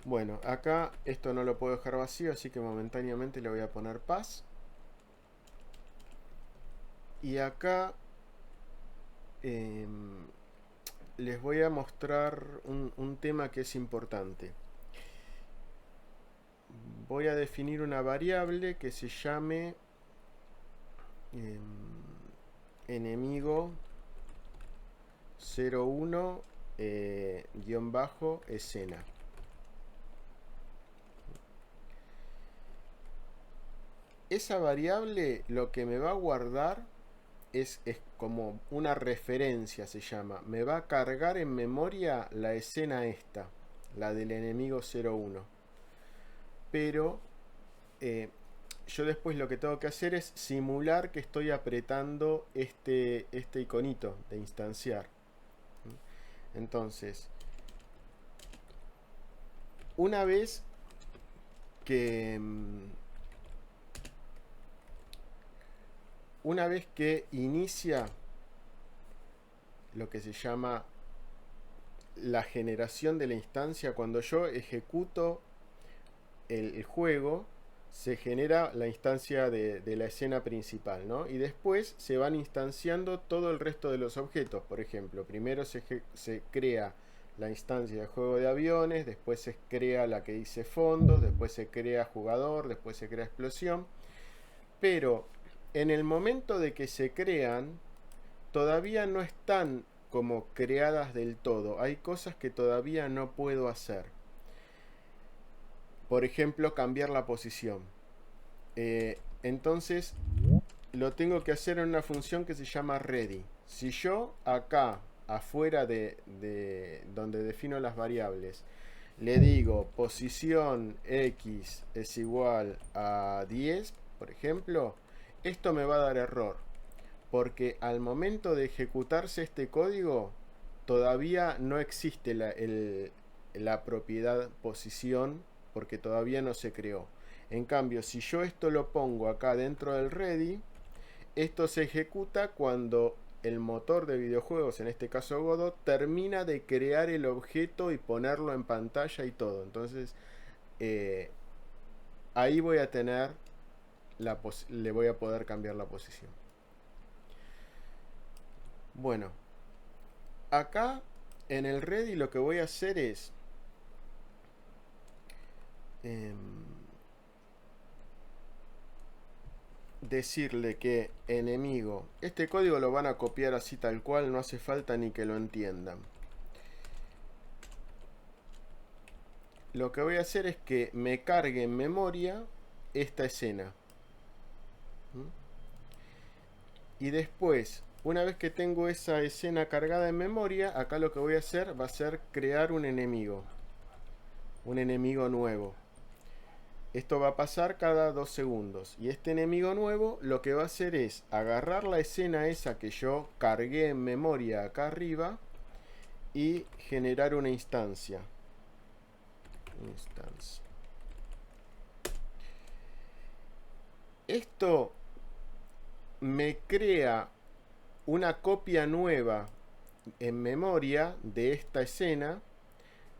Bueno, acá esto no lo puedo dejar vacío, así que momentáneamente le voy a poner paz. Y acá les voy a mostrar un tema que es importante. Voy a definir una variable que se llame enemigo 01 guión bajo escena. Esa variable lo que me va a guardar es como una referencia, se llama. Me va a cargar en memoria la escena esta, la del enemigo 01. Pero yo después lo que tengo que hacer es simular que estoy apretando este iconito de instanciar. Entonces, una vez que inicia lo que se llama la generación de la instancia, cuando yo ejecuto el juego, se genera la instancia de la escena principal, ¿no? Y después se van instanciando todo el resto de los objetos. Por ejemplo, primero se crea la instancia de juego de aviones, después se crea la que dice fondos, después se crea jugador, después se crea explosión. Pero en el momento de que se crean, todavía no están como creadas del todo. Hay cosas que todavía no puedo hacer. Por ejemplo, cambiar la posición. Entonces lo tengo que hacer en una función que se llama ready. Si yo acá, afuera de donde defino las variables, le digo posición x es igual a 10, por ejemplo, esto me va a dar error. Porque al momento de ejecutarse este código, todavía no existe la propiedad posición, porque todavía no se creó. En cambio, si yo esto lo pongo acá dentro del ready, esto se ejecuta cuando el motor de videojuegos, en este caso Godot, termina de crear el objeto y ponerlo en pantalla y todo. Entonces, ahí voy a tener le voy a poder cambiar la posición. Bueno, acá en el ready lo que voy a hacer es decirle que enemigo, este código lo van a copiar así tal cual, no hace falta ni que lo entiendan. Lo que voy a hacer es que me cargue en memoria esta escena. Y después, una vez que tengo esa escena cargada en memoria, acá lo que voy a hacer va a ser crear un enemigo nuevo. Esto va a pasar cada 2 segundos. Y este enemigo nuevo lo que va a hacer es agarrar la escena esa que yo cargué en memoria acá arriba y generar una instancia. Esto me crea una copia nueva en memoria de esta escena,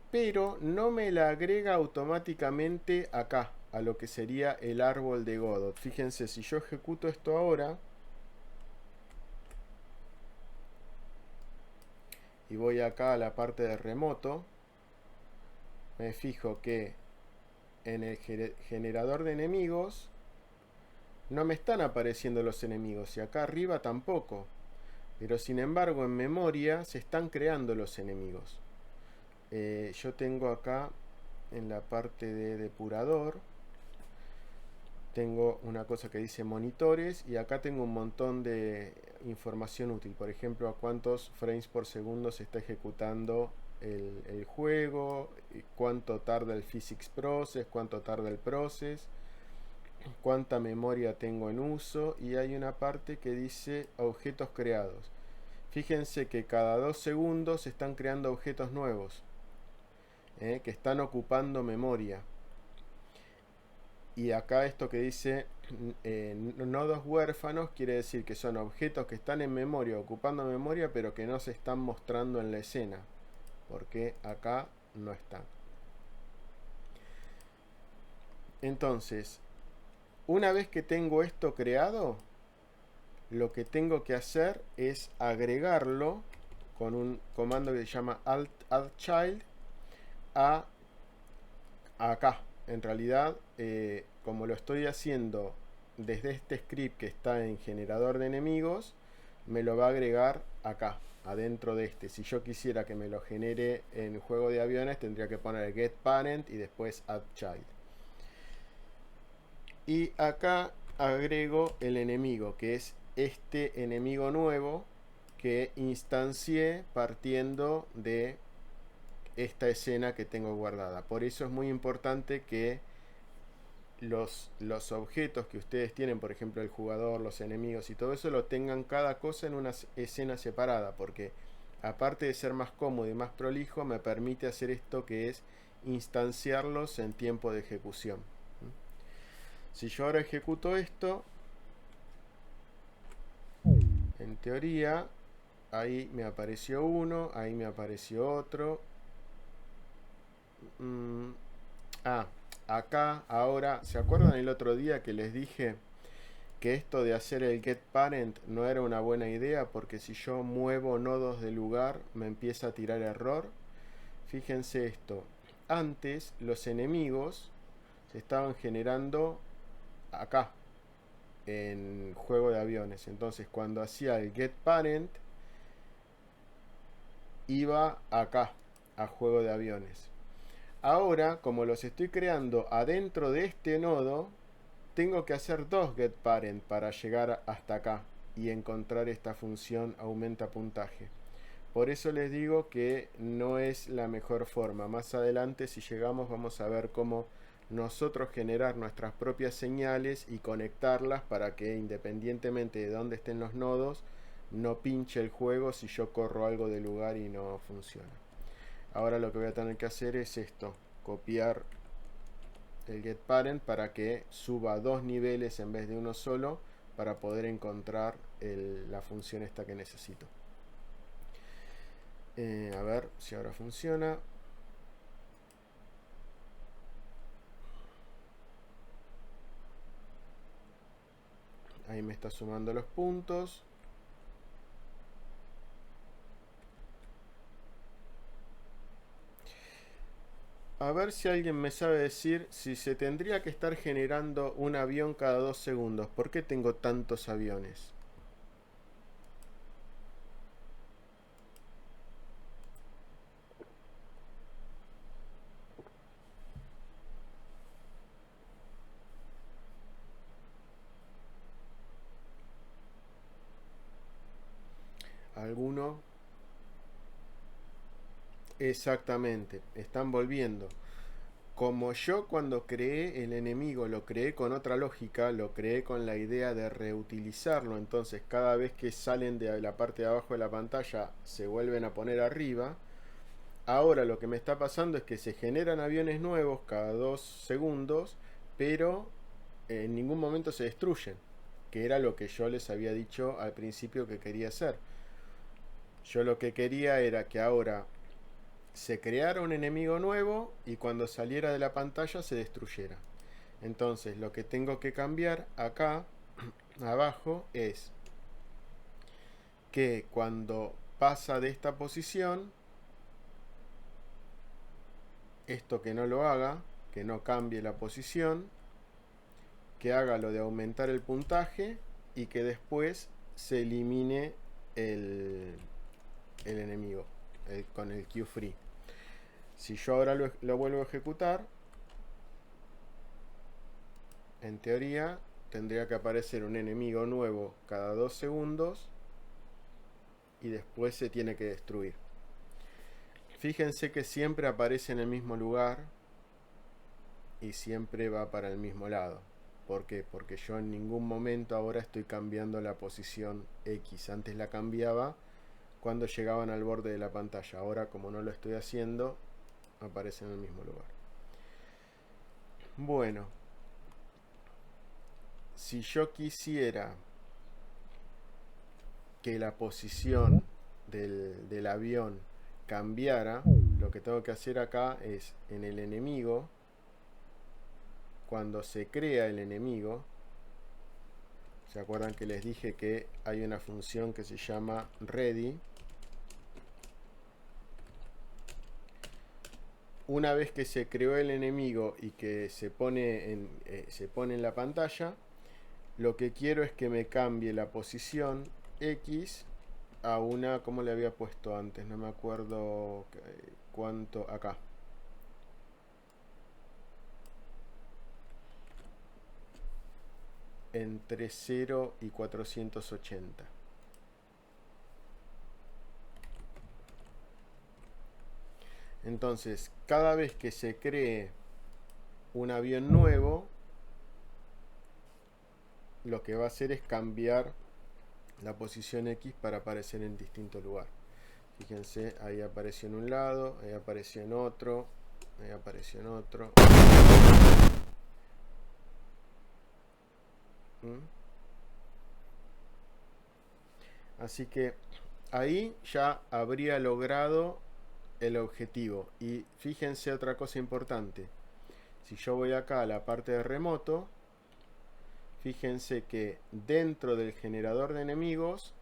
pero no me la agrega automáticamente acá, a lo que sería el árbol de Godot. Fíjense, si yo ejecuto esto ahora y voy acá a la parte de remoto, me fijo que en el generador de enemigos no me están apareciendo los enemigos y acá arriba tampoco, pero sin embargo en memoria se están creando los enemigos. Yo tengo acá en la parte de depurador, tengo una cosa que dice monitores y acá tengo un montón de información útil. Por ejemplo, a cuántos frames por segundo se está ejecutando el juego, cuánto tarda el physics process, cuánto tarda el process, cuánta memoria tengo en uso, y hay una parte que dice objetos creados. Fíjense que cada 2 segundos se están creando objetos nuevos, que están ocupando memoria. Y acá esto que dice nodos huérfanos quiere decir que son objetos que están en memoria, ocupando memoria, pero que no se están mostrando en la escena, porque acá no están. Entonces, una vez que tengo esto creado, lo que tengo que hacer es agregarlo con un comando que se llama addChild a acá. En realidad, como lo estoy haciendo desde este script que está en generador de enemigos, me lo va a agregar acá, adentro de este. Si yo quisiera que me lo genere en juego de aviones, tendría que poner getParent y después addChild. Y acá agrego el enemigo, que es este enemigo nuevo que instancié partiendo de esta escena que tengo guardada. Por eso es muy importante que los objetos que ustedes tienen, por ejemplo el jugador, los enemigos y todo eso, lo tengan cada cosa en una escena separada, porque aparte de ser más cómodo y más prolijo, me permite hacer esto que es instanciarlos en tiempo de ejecución. Si yo ahora ejecuto esto, en teoría ahí me apareció uno, ahí me apareció otro. acá, ahora, ¿se acuerdan el otro día que les dije que esto de hacer el getParent no era una buena idea porque si yo muevo nodos de lugar me empieza a tirar error? Fíjense esto. Antes los enemigos se estaban generando acá, en juego de aviones. Entonces cuando hacía el getParent iba acá, a juego de aviones. Ahora, como los estoy creando adentro de este nodo, tengo que hacer dos getParent para llegar hasta acá y encontrar esta función aumenta puntaje. Por eso les digo que no es la mejor forma. Más adelante, si llegamos, vamos a ver cómo nosotros generar nuestras propias señales y conectarlas para que independientemente de dónde estén los nodos, no pinche el juego si yo corro algo de lugar y no funciona. Ahora lo que voy a tener que hacer es esto, copiar el getParent para que suba 2 niveles en vez de uno solo para poder encontrar la función esta que necesito. A ver si ahora funciona. Ahí me está sumando los puntos. A ver si alguien me sabe decir si se tendría que estar generando un avión cada 2 segundos. ¿Por qué tengo tantos aviones? ¿Alguno? Exactamente, están volviendo. Como yo cuando creé el enemigo lo creé con otra lógica, lo creé con la idea de reutilizarlo, entonces cada vez que salen de la parte de abajo de la pantalla se vuelven a poner arriba. Ahora lo que me está pasando es que se generan aviones nuevos cada 2 segundos, pero en ningún momento se destruyen, que era lo que yo les había dicho al principio que quería hacer. Yo lo que quería era que ahora se creara un enemigo nuevo y cuando saliera de la pantalla se destruyera. Entonces lo que tengo que cambiar acá abajo es que cuando pasa de esta posición, esto que no lo haga, que no cambie la posición, que haga lo de aumentar el puntaje y que después se elimine el enemigo con el QFree. Si yo ahora lo vuelvo a ejecutar, en teoría tendría que aparecer un enemigo nuevo cada 2 segundos y después se tiene que destruir. Fíjense que siempre aparece en el mismo lugar y siempre va para el mismo lado. ¿Por qué? Porque yo en ningún momento ahora estoy cambiando la posición X. Antes la cambiaba cuando llegaban al borde de la pantalla. Ahora, como no lo estoy haciendo, aparece en el mismo lugar. Bueno, si yo quisiera que la posición del avión cambiara, lo que tengo que hacer acá es en el enemigo, cuando se crea el enemigo, ¿se acuerdan que les dije que hay una función que se llama ready? Una vez que se creó el enemigo y que se pone en la pantalla, lo que quiero es que me cambie la posición X a una, como le había puesto antes, no me acuerdo cuánto, acá. Entre 0 y 480. Entonces, cada vez que se cree un avión nuevo, lo que va a hacer es cambiar la posición X para aparecer en distinto lugar. Fíjense, ahí apareció en un lado, ahí apareció en otro, ahí apareció en otro. Así que ahí ya habría logrado el objetivo. Y fíjense otra cosa importante. Si yo voy acá a la parte de remoto, fíjense que dentro del generador de enemigos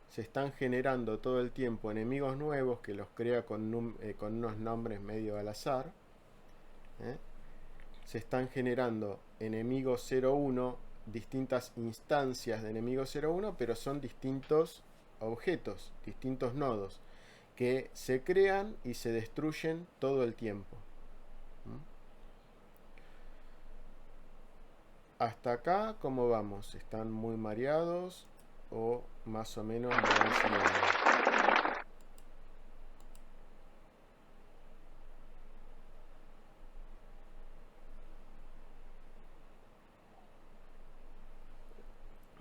se están generando todo el tiempo enemigos nuevos que los crea con unos nombres medio al azar. Se están generando enemigos 01, distintas instancias de enemigos 01, pero son distintos objetos, distintos nodos que se crean y se destruyen todo el tiempo. Hasta acá, ¿cómo vamos? ¿Están muy mareados o más o menos me van siguiendo?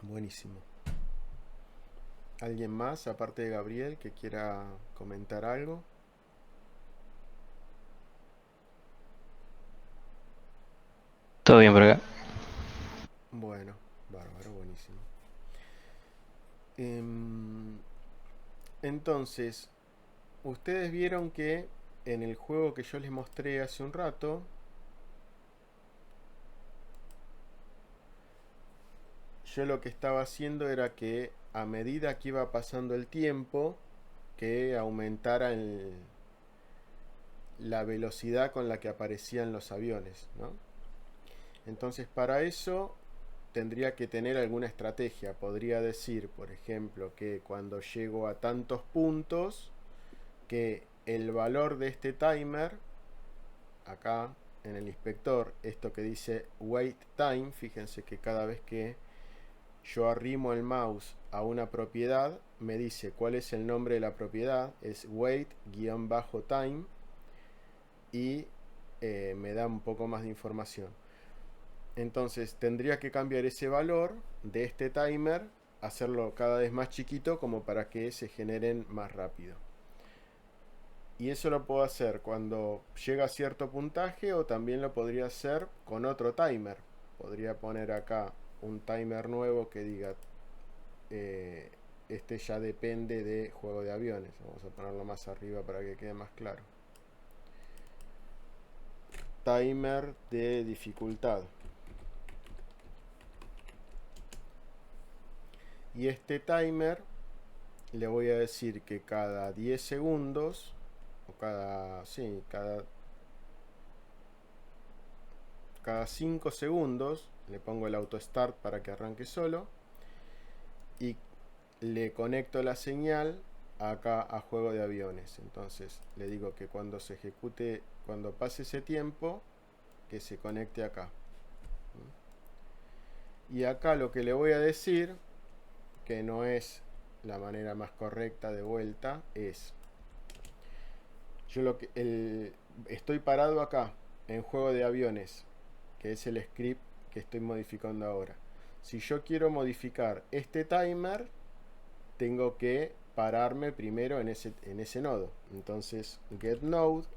Buenísimo. ¿Alguien más, aparte de Gabriel, que quiera comentar algo? Todo bien por acá. Bueno, bárbaro, buenísimo. Entonces, ustedes vieron que en el juego que yo les mostré hace un rato, yo lo que estaba haciendo era que a medida que iba pasando el tiempo, que aumentara la velocidad con la que aparecían los aviones, ¿no? Entonces, para eso tendría que tener alguna estrategia. Podría decir, por ejemplo, que cuando llego a tantos puntos, que el valor de este timer, acá en el inspector, esto que dice wait time, fíjense que cada vez que yo arrimo el mouse a una propiedad, me dice cuál es el nombre de la propiedad, es wait-time, y me da un poco más de información. Entonces tendría que cambiar ese valor de este timer, hacerlo cada vez más chiquito como para que se generen más rápido. Y eso lo puedo hacer cuando llega a cierto puntaje, o también lo podría hacer con otro timer. Podría poner acá un timer nuevo que diga este ya depende de juego de aviones. Vamos a ponerlo más arriba para que quede más claro. Timer de dificultad. Y este timer le voy a decir que cada 10 segundos, o cada 5 segundos, le pongo el auto start para que arranque solo, y le conecto la señal acá a juego de aviones. Entonces le digo que cuando se ejecute, cuando pase ese tiempo, que se conecte acá. Y acá lo que le voy a decir, que no es la manera más correcta de vuelta, es yo estoy parado acá en juego de aviones, que es el script que estoy modificando ahora. Si yo quiero modificar este timer, tengo que pararme primero en ese nodo. Entonces get node,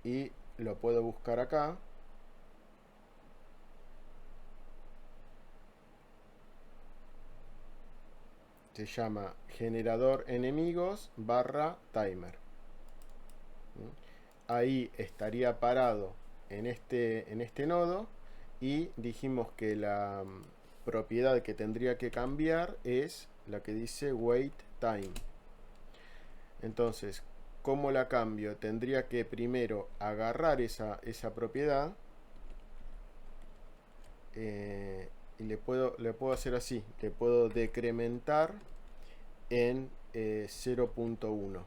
y lo puedo buscar acá. Se llama generador enemigos /timer. Ahí estaría parado en este nodo, y dijimos que la propiedad que tendría que cambiar es la que dice wait time. Entonces, ¿cómo la cambio? Tendría que primero agarrar esa propiedad, y le puedo hacer así, le puedo decrementar en 0.1.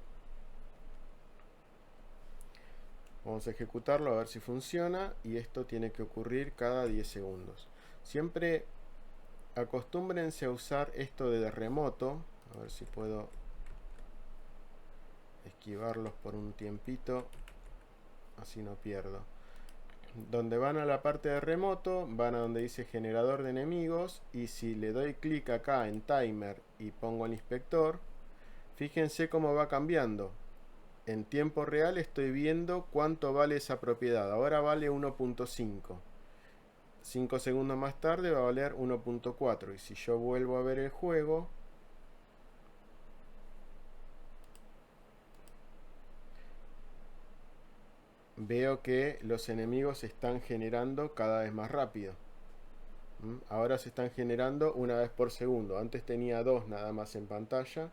Vamos a ejecutarlo a ver si funciona, y esto tiene que ocurrir cada 10 segundos. Siempre acostúmbrense a usar esto de remoto. A ver si puedo esquivarlos por un tiempito, así no pierdo. Donde van a la parte de remoto, van a donde dice generador de enemigos, y si le doy clic acá en timer y pongo el inspector, fíjense cómo va cambiando. En tiempo real estoy viendo cuánto vale esa propiedad. Ahora vale 1.5. 5 segundos más tarde va a valer 1.4. Y si yo vuelvo a ver el juego, veo que los enemigos se están generando cada vez más rápido. Ahora se están generando una vez por segundo. Antes tenía 2 nada más en pantalla.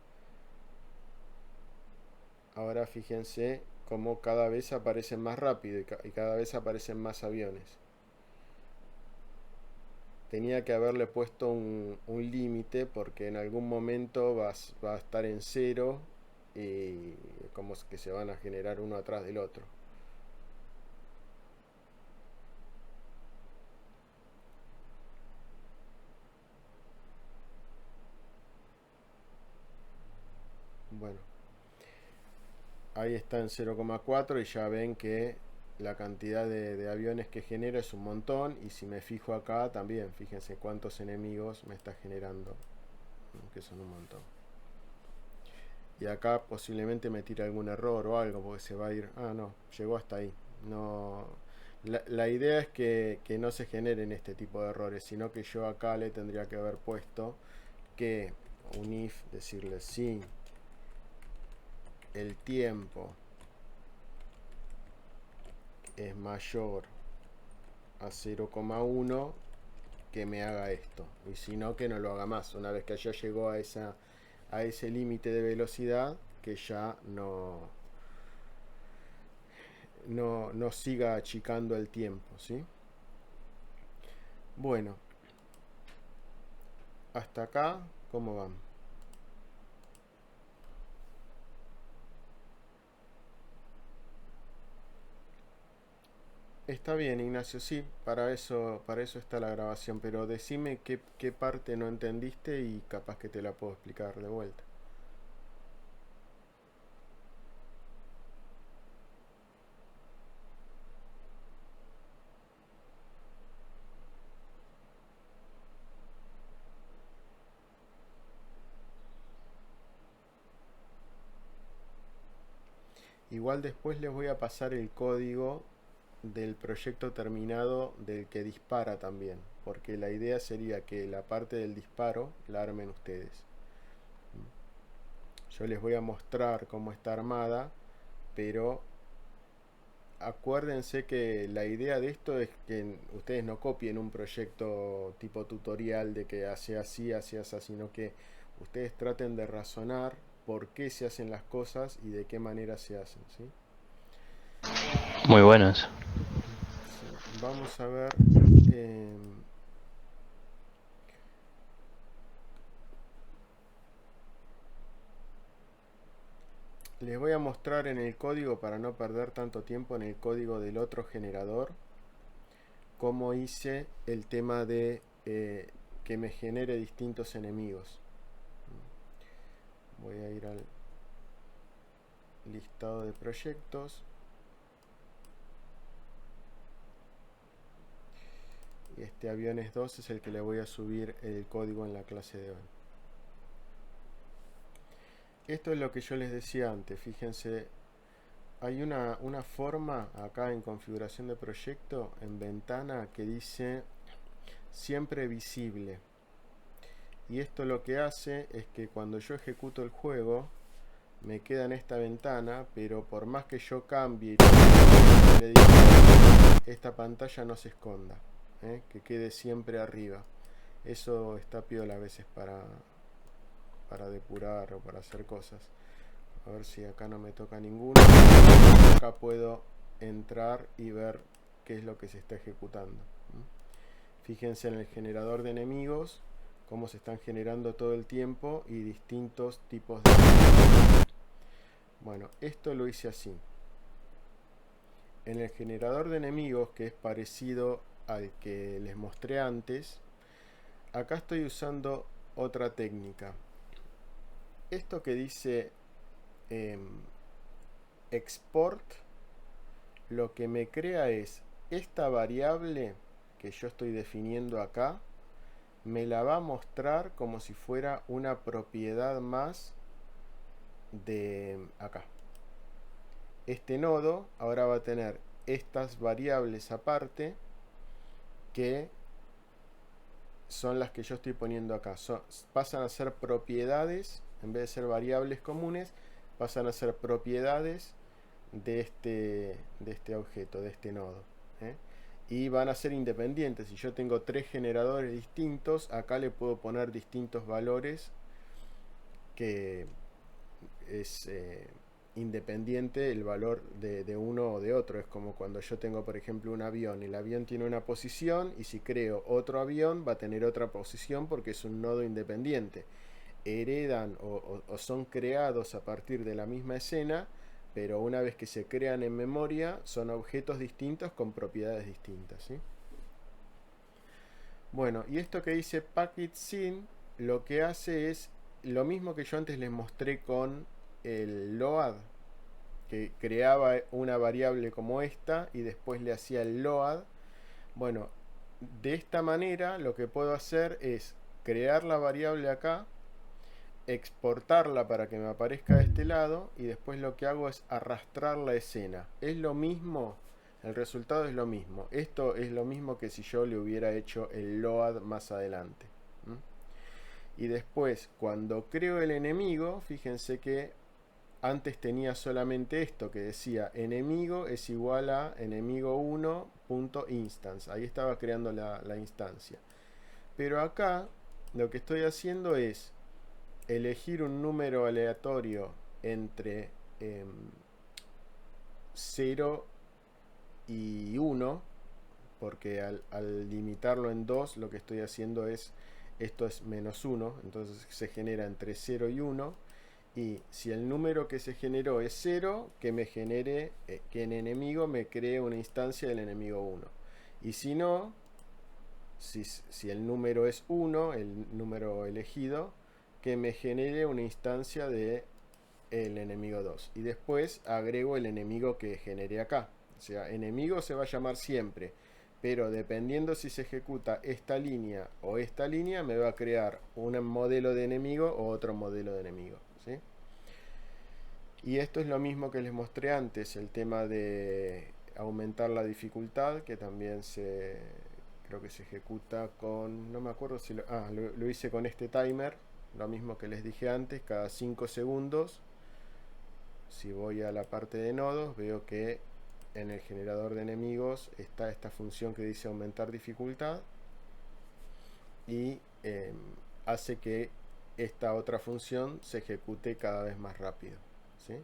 Ahora fíjense cómo cada vez aparecen más rápido y cada vez aparecen más aviones. Tenía que haberle puesto un límite porque en algún momento va a estar en 0 y como que se van a generar uno atrás del otro. Bueno, ahí está en 0,4 y ya ven que la cantidad de aviones que genera es un montón. Y si me fijo acá también, fíjense cuántos enemigos me está generando, que son un montón. Y acá posiblemente me tire algún error o algo porque se va a ir. Ah, no, llegó hasta ahí. No, la idea es que no se generen este tipo de errores, sino que yo acá le tendría que haber puesto que un if, decirle si el tiempo es mayor a 0,1 que me haga esto, y si no, que no lo haga más. Una vez que ya llegó a ese límite de velocidad, que ya no siga achicando el tiempo, ¿sí? Bueno, hasta acá, ¿cómo van? Está bien, Ignacio, sí, para eso está la grabación, pero decime qué parte no entendiste y capaz que te la puedo explicar de vuelta. Igual después les voy a pasar el código del proyecto terminado del que dispara también, porque la idea sería que la parte del disparo la armen ustedes. Yo les voy a mostrar cómo está armada, pero acuérdense que la idea de esto es que ustedes no copien un proyecto tipo tutorial de que hace así, sino que ustedes traten de razonar por qué se hacen las cosas y de qué manera se hacen, ¿sí? Muy bueno eso. Sí, vamos a ver. Les voy a mostrar en el código, para no perder tanto tiempo, en el código del otro generador, cómo hice el tema de que me genere distintos enemigos. Voy a ir al listado de proyectos. Y este aviones 2 es el que le voy a subir el código en la clase de hoy. Esto es lo que yo les decía antes. Fíjense, hay una forma acá en configuración de proyecto, en ventana, que dice siempre visible. Y esto lo que hace es que cuando yo ejecuto el juego, me queda en esta ventana, pero por más que yo cambie y le digo, esta pantalla no se esconda, que quede siempre arriba. Eso está piola a veces para depurar o para hacer cosas. A ver si acá no me toca ninguno. Acá puedo entrar y ver qué es lo que se está ejecutando. Fíjense en el generador de enemigos, cómo se están generando todo el tiempo y distintos tipos de... Bueno, esto lo hice así. En el generador de enemigos, que es parecido al que les mostré antes, acá estoy usando otra técnica. Esto que dice export, lo que me crea es esta variable que yo estoy definiendo acá, me la va a mostrar como si fuera una propiedad más de acá. Este nodo ahora va a tener estas variables aparte, que son las que yo estoy poniendo acá. Pasan a ser propiedades, en vez de ser variables comunes, pasan a ser propiedades de este objeto, de este nodo. ¿Eh? Y van a ser independientes. Si yo tengo 3 generadores distintos, acá le puedo poner distintos valores que es independiente el valor de uno o de otro. Es como cuando yo tengo, por ejemplo, un avión. El avión tiene una posición y si creo otro avión va a tener otra posición porque es un nodo independiente. Heredan o son creados a partir de la misma escena, pero una vez que se crean en memoria son objetos distintos con propiedades distintas, ¿sí? Bueno, y esto que dice package.sin lo que hace es lo mismo que yo antes les mostré con el load, que creaba una variable como esta y después le hacía el load. Bueno, de esta manera lo que puedo hacer es crear la variable acá, exportarla para que me aparezca de este lado y después lo que hago es arrastrar la escena. Es lo mismo, el resultado es lo mismo. Esto es lo mismo que si yo le hubiera hecho el load más adelante. Y después, cuando creo el enemigo, fíjense que antes tenía solamente esto que decía enemigo es igual a enemigo1.instance. Ahí estaba creando la instancia. Pero acá lo que estoy haciendo es elegir un número aleatorio entre 0 y 1, porque al limitarlo en 2 lo que estoy haciendo es, esto es menos 1, entonces se genera entre 0 y 1, y si el número que se generó es 0, que me genere, que en enemigo me cree una instancia del enemigo 1, y si no, si el número es 1, el número elegido, que me genere una instancia de el enemigo 2. Y después agrego el enemigo que generé acá. O sea, enemigo se va a llamar siempre. Pero dependiendo si se ejecuta esta línea o esta línea, me va a crear un modelo de enemigo o otro modelo de enemigo. ¿Sí? Y esto es lo mismo que les mostré antes, el tema de aumentar la dificultad, que también creo que se ejecuta con, no me acuerdo si lo hice con este timer, lo mismo que les dije antes, cada 5 segundos. Si voy a la parte de nodos, veo que en el generador de enemigos está esta función que dice aumentar dificultad y hace que esta otra función se ejecute cada vez más rápido, ¿sí?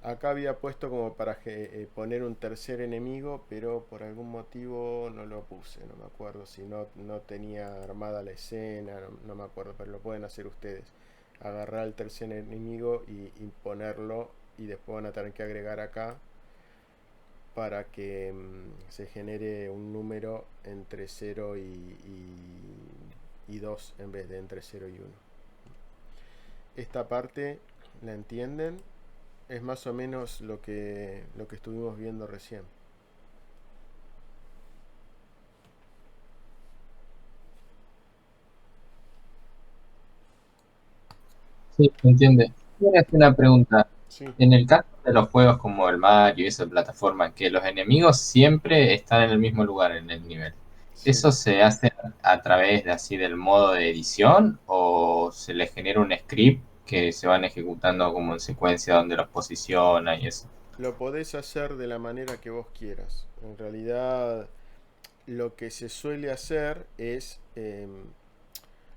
Acá había puesto como para poner un tercer enemigo, pero por algún motivo no lo puse, no me acuerdo si no tenía armada la escena, no me acuerdo, pero lo pueden hacer ustedes. Agarrar el tercer enemigo y ponerlo, y después van a tener que agregar acá para que se genere un número entre 0 y 2 en vez de entre 0 y 1. Esta parte, ¿la entienden? Es más o menos lo que estuvimos viendo recién. Sí, se entiende. Quiero hacer una pregunta. Sí, En el caso de los juegos como el Mario y esa plataforma, que los enemigos siempre están en el mismo lugar en el nivel. sí. ¿Eso se hace a través de así del modo de edición o se les genera un script que se van ejecutando como en secuencia donde los posiciona y eso? Lo podés hacer de la manera que vos quieras. En realidad, lo que se suele hacer es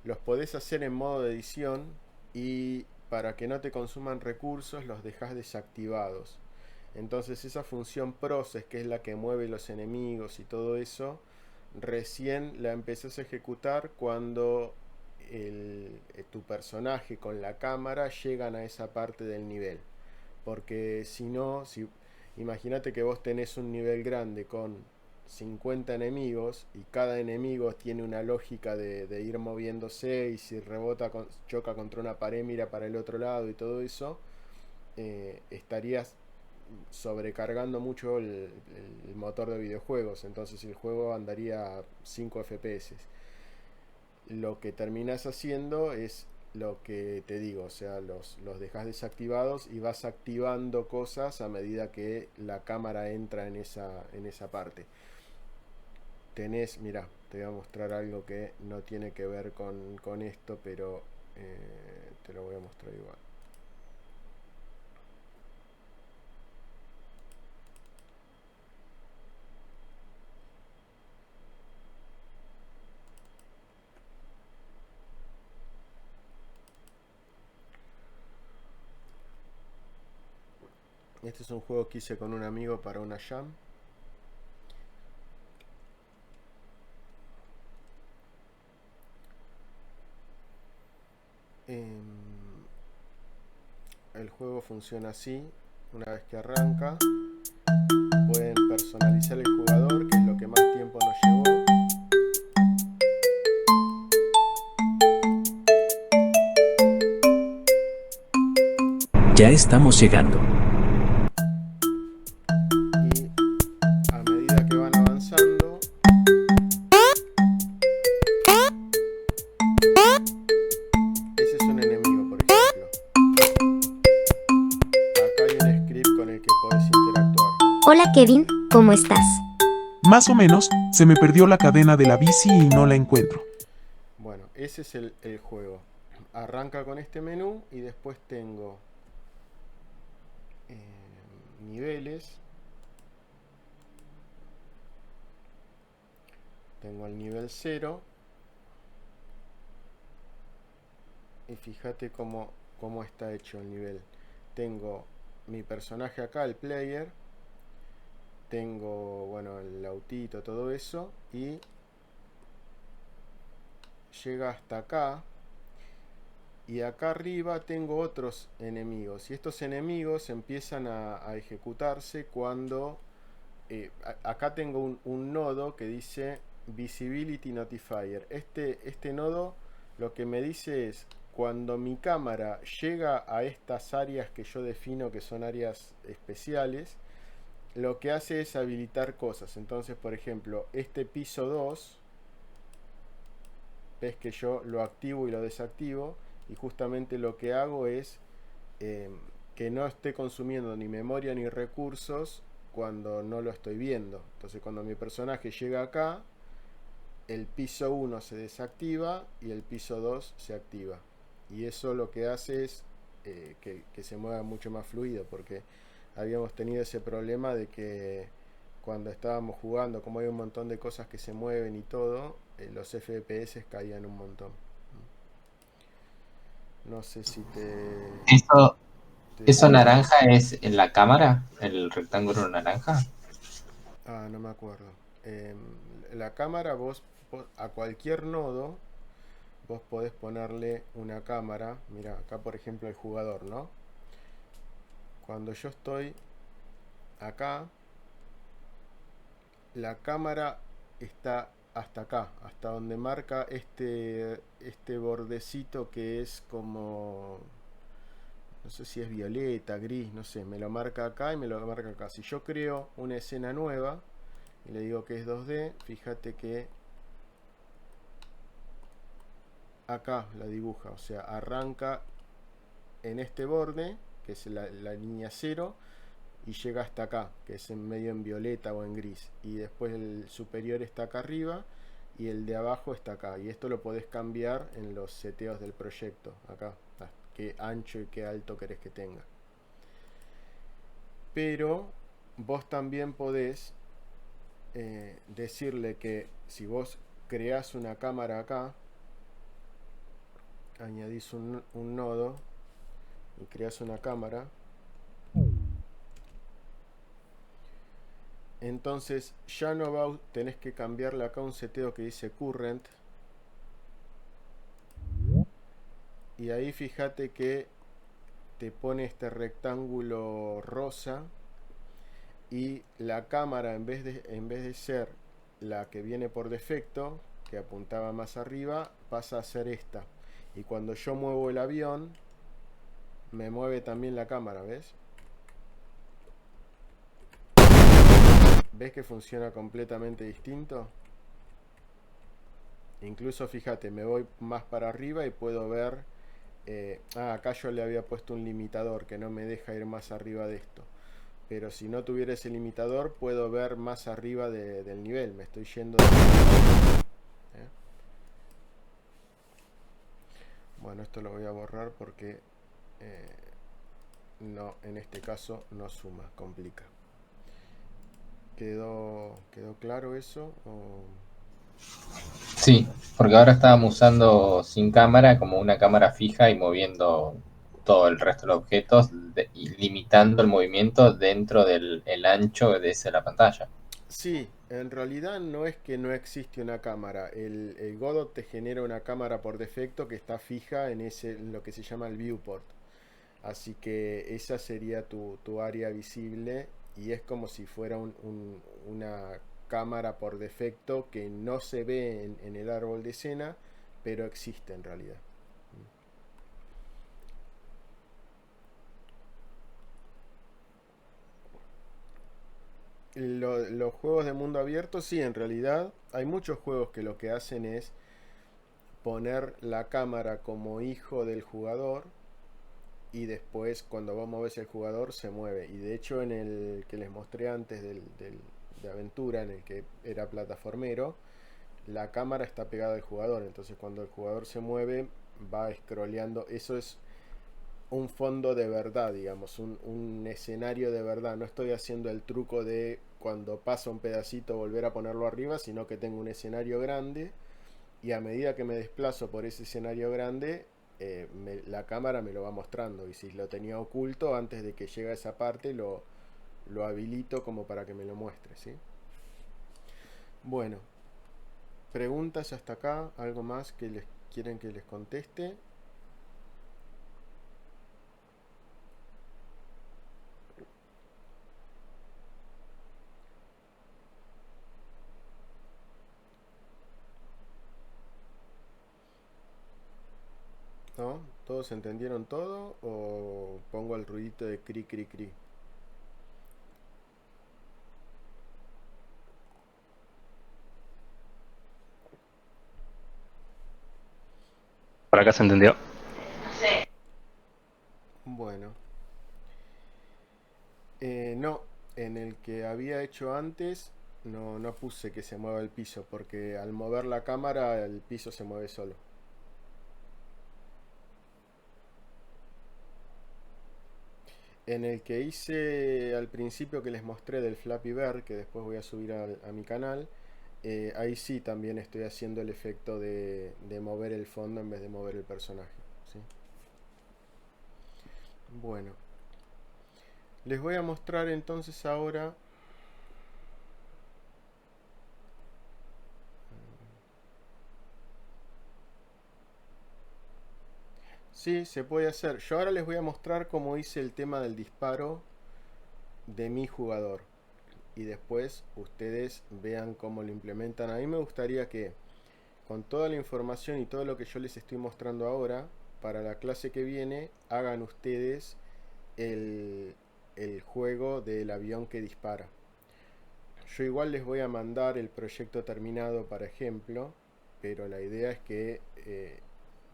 los podés hacer en modo de edición y para que no te consuman recursos los dejas desactivados. Entonces esa función process, que es la que mueve los enemigos y todo eso, recién la empezás a ejecutar cuando tu personaje con la cámara llegan a esa parte del nivel. Porque si no, imagínate que vos tenés un nivel grande con 50 enemigos y cada enemigo tiene una lógica de ir moviéndose, y si rebota, choca contra una pared, mira para el otro lado y todo eso, estarías sobrecargando mucho el motor de videojuegos, entonces el juego andaría a 5 FPS. Lo que terminas haciendo es lo que te digo, o sea, los dejas desactivados y vas activando cosas a medida que la cámara entra en esa parte. Mira, te voy a mostrar algo que no tiene que ver con esto, pero te lo voy a mostrar igual. Este es un juego que hice con un amigo para una jam. El juego funciona así. Una vez que arranca, pueden personalizar el jugador, que es lo que más tiempo nos llevó. Ya estamos llegando. Y a medida que van avanzando, ese es un enemigo, por ejemplo. Acá hay un script con el que podés interactuar. Hola Kevin, ¿cómo estás? Más o menos, se me perdió la cadena de la bici y no la encuentro. Bueno, ese es el juego. Arranca con este menú y después tengo niveles. Tengo el nivel 0. Y fíjate cómo está hecho el nivel. Tengo mi personaje acá, el player. Tengo, bueno, el autito, todo eso. Y llega hasta acá. Y acá arriba tengo otros enemigos. Y estos enemigos empiezan a ejecutarse cuando... acá tengo un nodo que dice Visibility Notifier. Este nodo lo que me dice es, cuando mi cámara llega a estas áreas que yo defino que son áreas especiales, lo que hace es habilitar cosas. Entonces, por ejemplo, este piso 2, ves que yo lo activo y lo desactivo, y justamente lo que hago es que no esté consumiendo ni memoria ni recursos cuando no lo estoy viendo. Entonces, cuando mi personaje llega acá, el piso 1 se desactiva y el piso 2 se activa. Y eso lo que hace es que se mueva mucho más fluido, porque habíamos tenido ese problema de que cuando estábamos jugando, como hay un montón de cosas que se mueven y todo, los FPS caían un montón. No sé si ¿Eso naranja es en la cámara? ¿El rectángulo naranja? no me acuerdo. La cámara, vos a cualquier nodo vos podés ponerle una cámara. Mira, acá por ejemplo el jugador, ¿no? Cuando yo estoy acá, la cámara está hasta acá, hasta donde marca este bordecito que es como, no sé si es violeta, gris, no sé, me lo marca acá y me lo marca acá. Si yo creo una escena nueva y le digo que es 2D, fíjate que acá la dibuja, o sea, arranca en este borde, que es la línea 0, y llega hasta acá, que es en medio en violeta o en gris, y después el superior está acá arriba y el de abajo está acá, y esto lo podés cambiar en los seteos del proyecto, acá, qué ancho y qué alto querés que tenga. Pero vos también podés decirle que si vos creás una cámara acá, añadís un nodo y creás una cámara, entonces ya no va, tenés que cambiarle acá un seteo que dice current, y ahí fíjate que te pone este rectángulo rosa, y la cámara en vez de ser la que viene por defecto, que apuntaba más arriba, pasa a ser esta, y cuando yo muevo el avión me mueve también la cámara, ¿ves? ¿Ves que funciona completamente distinto? Incluso fíjate, me voy más para arriba y puedo ver acá yo le había puesto un limitador que no me deja ir más arriba de esto, pero si no tuviera ese limitador puedo ver más arriba del nivel. Me estoy yendo bueno, esto lo voy a borrar porque no, en este caso no suma, complica. ¿Quedó claro eso? Sí, porque ahora estábamos usando sin cámara como una cámara fija y moviendo todo el resto de los objetos y limitando el movimiento dentro del el ancho de la pantalla. Sí, en realidad no es que no existe una cámara. El Godot te genera una cámara por defecto que está fija en lo que se llama el viewport. Así que esa sería tu área visible y es como si fuera una cámara por defecto que no se ve en el árbol de escena, pero existe en realidad. Los juegos de mundo abierto, sí, en realidad hay muchos juegos que lo que hacen es poner la cámara como hijo del jugador y después cuando vos movés el jugador se mueve. Y de hecho en el que les mostré antes de aventura, en el que era plataformero, la cámara está pegada al jugador. Entonces cuando el jugador se mueve va scrolleando. Eso es un fondo de verdad, digamos, un escenario de verdad. No estoy haciendo el truco de cuando pasa un pedacito volver a ponerlo arriba, sino que tengo un escenario grande y a medida que me desplazo por ese escenario grande, la cámara me lo va mostrando. Y si lo tenía oculto, antes de que llegue a esa parte, lo habilito como para que me lo muestre, ¿sí? Bueno, preguntas hasta acá, algo más que les quieren que les conteste. ¿No? ¿Todos entendieron todo? ¿O pongo el ruidito de cri cri cri? Por acá se entendió. Bueno. No, en el que había hecho antes no puse que se mueva el piso, porque al mover la cámara el piso se mueve solo. En el que hice al principio que les mostré del Flappy Bird, que después voy a subir a mi canal, ahí sí también estoy haciendo el efecto de mover el fondo en vez de mover el personaje, ¿sí? Bueno, les voy a mostrar entonces ahora. Sí, se puede hacer. Yo ahora les voy a mostrar cómo hice el tema del disparo de mi jugador. Y después ustedes vean cómo lo implementan. A mí me gustaría que con toda la información y todo lo que yo les estoy mostrando ahora, para la clase que viene, hagan ustedes el juego del avión que dispara. Yo igual les voy a mandar el proyecto terminado para ejemplo, pero la idea es que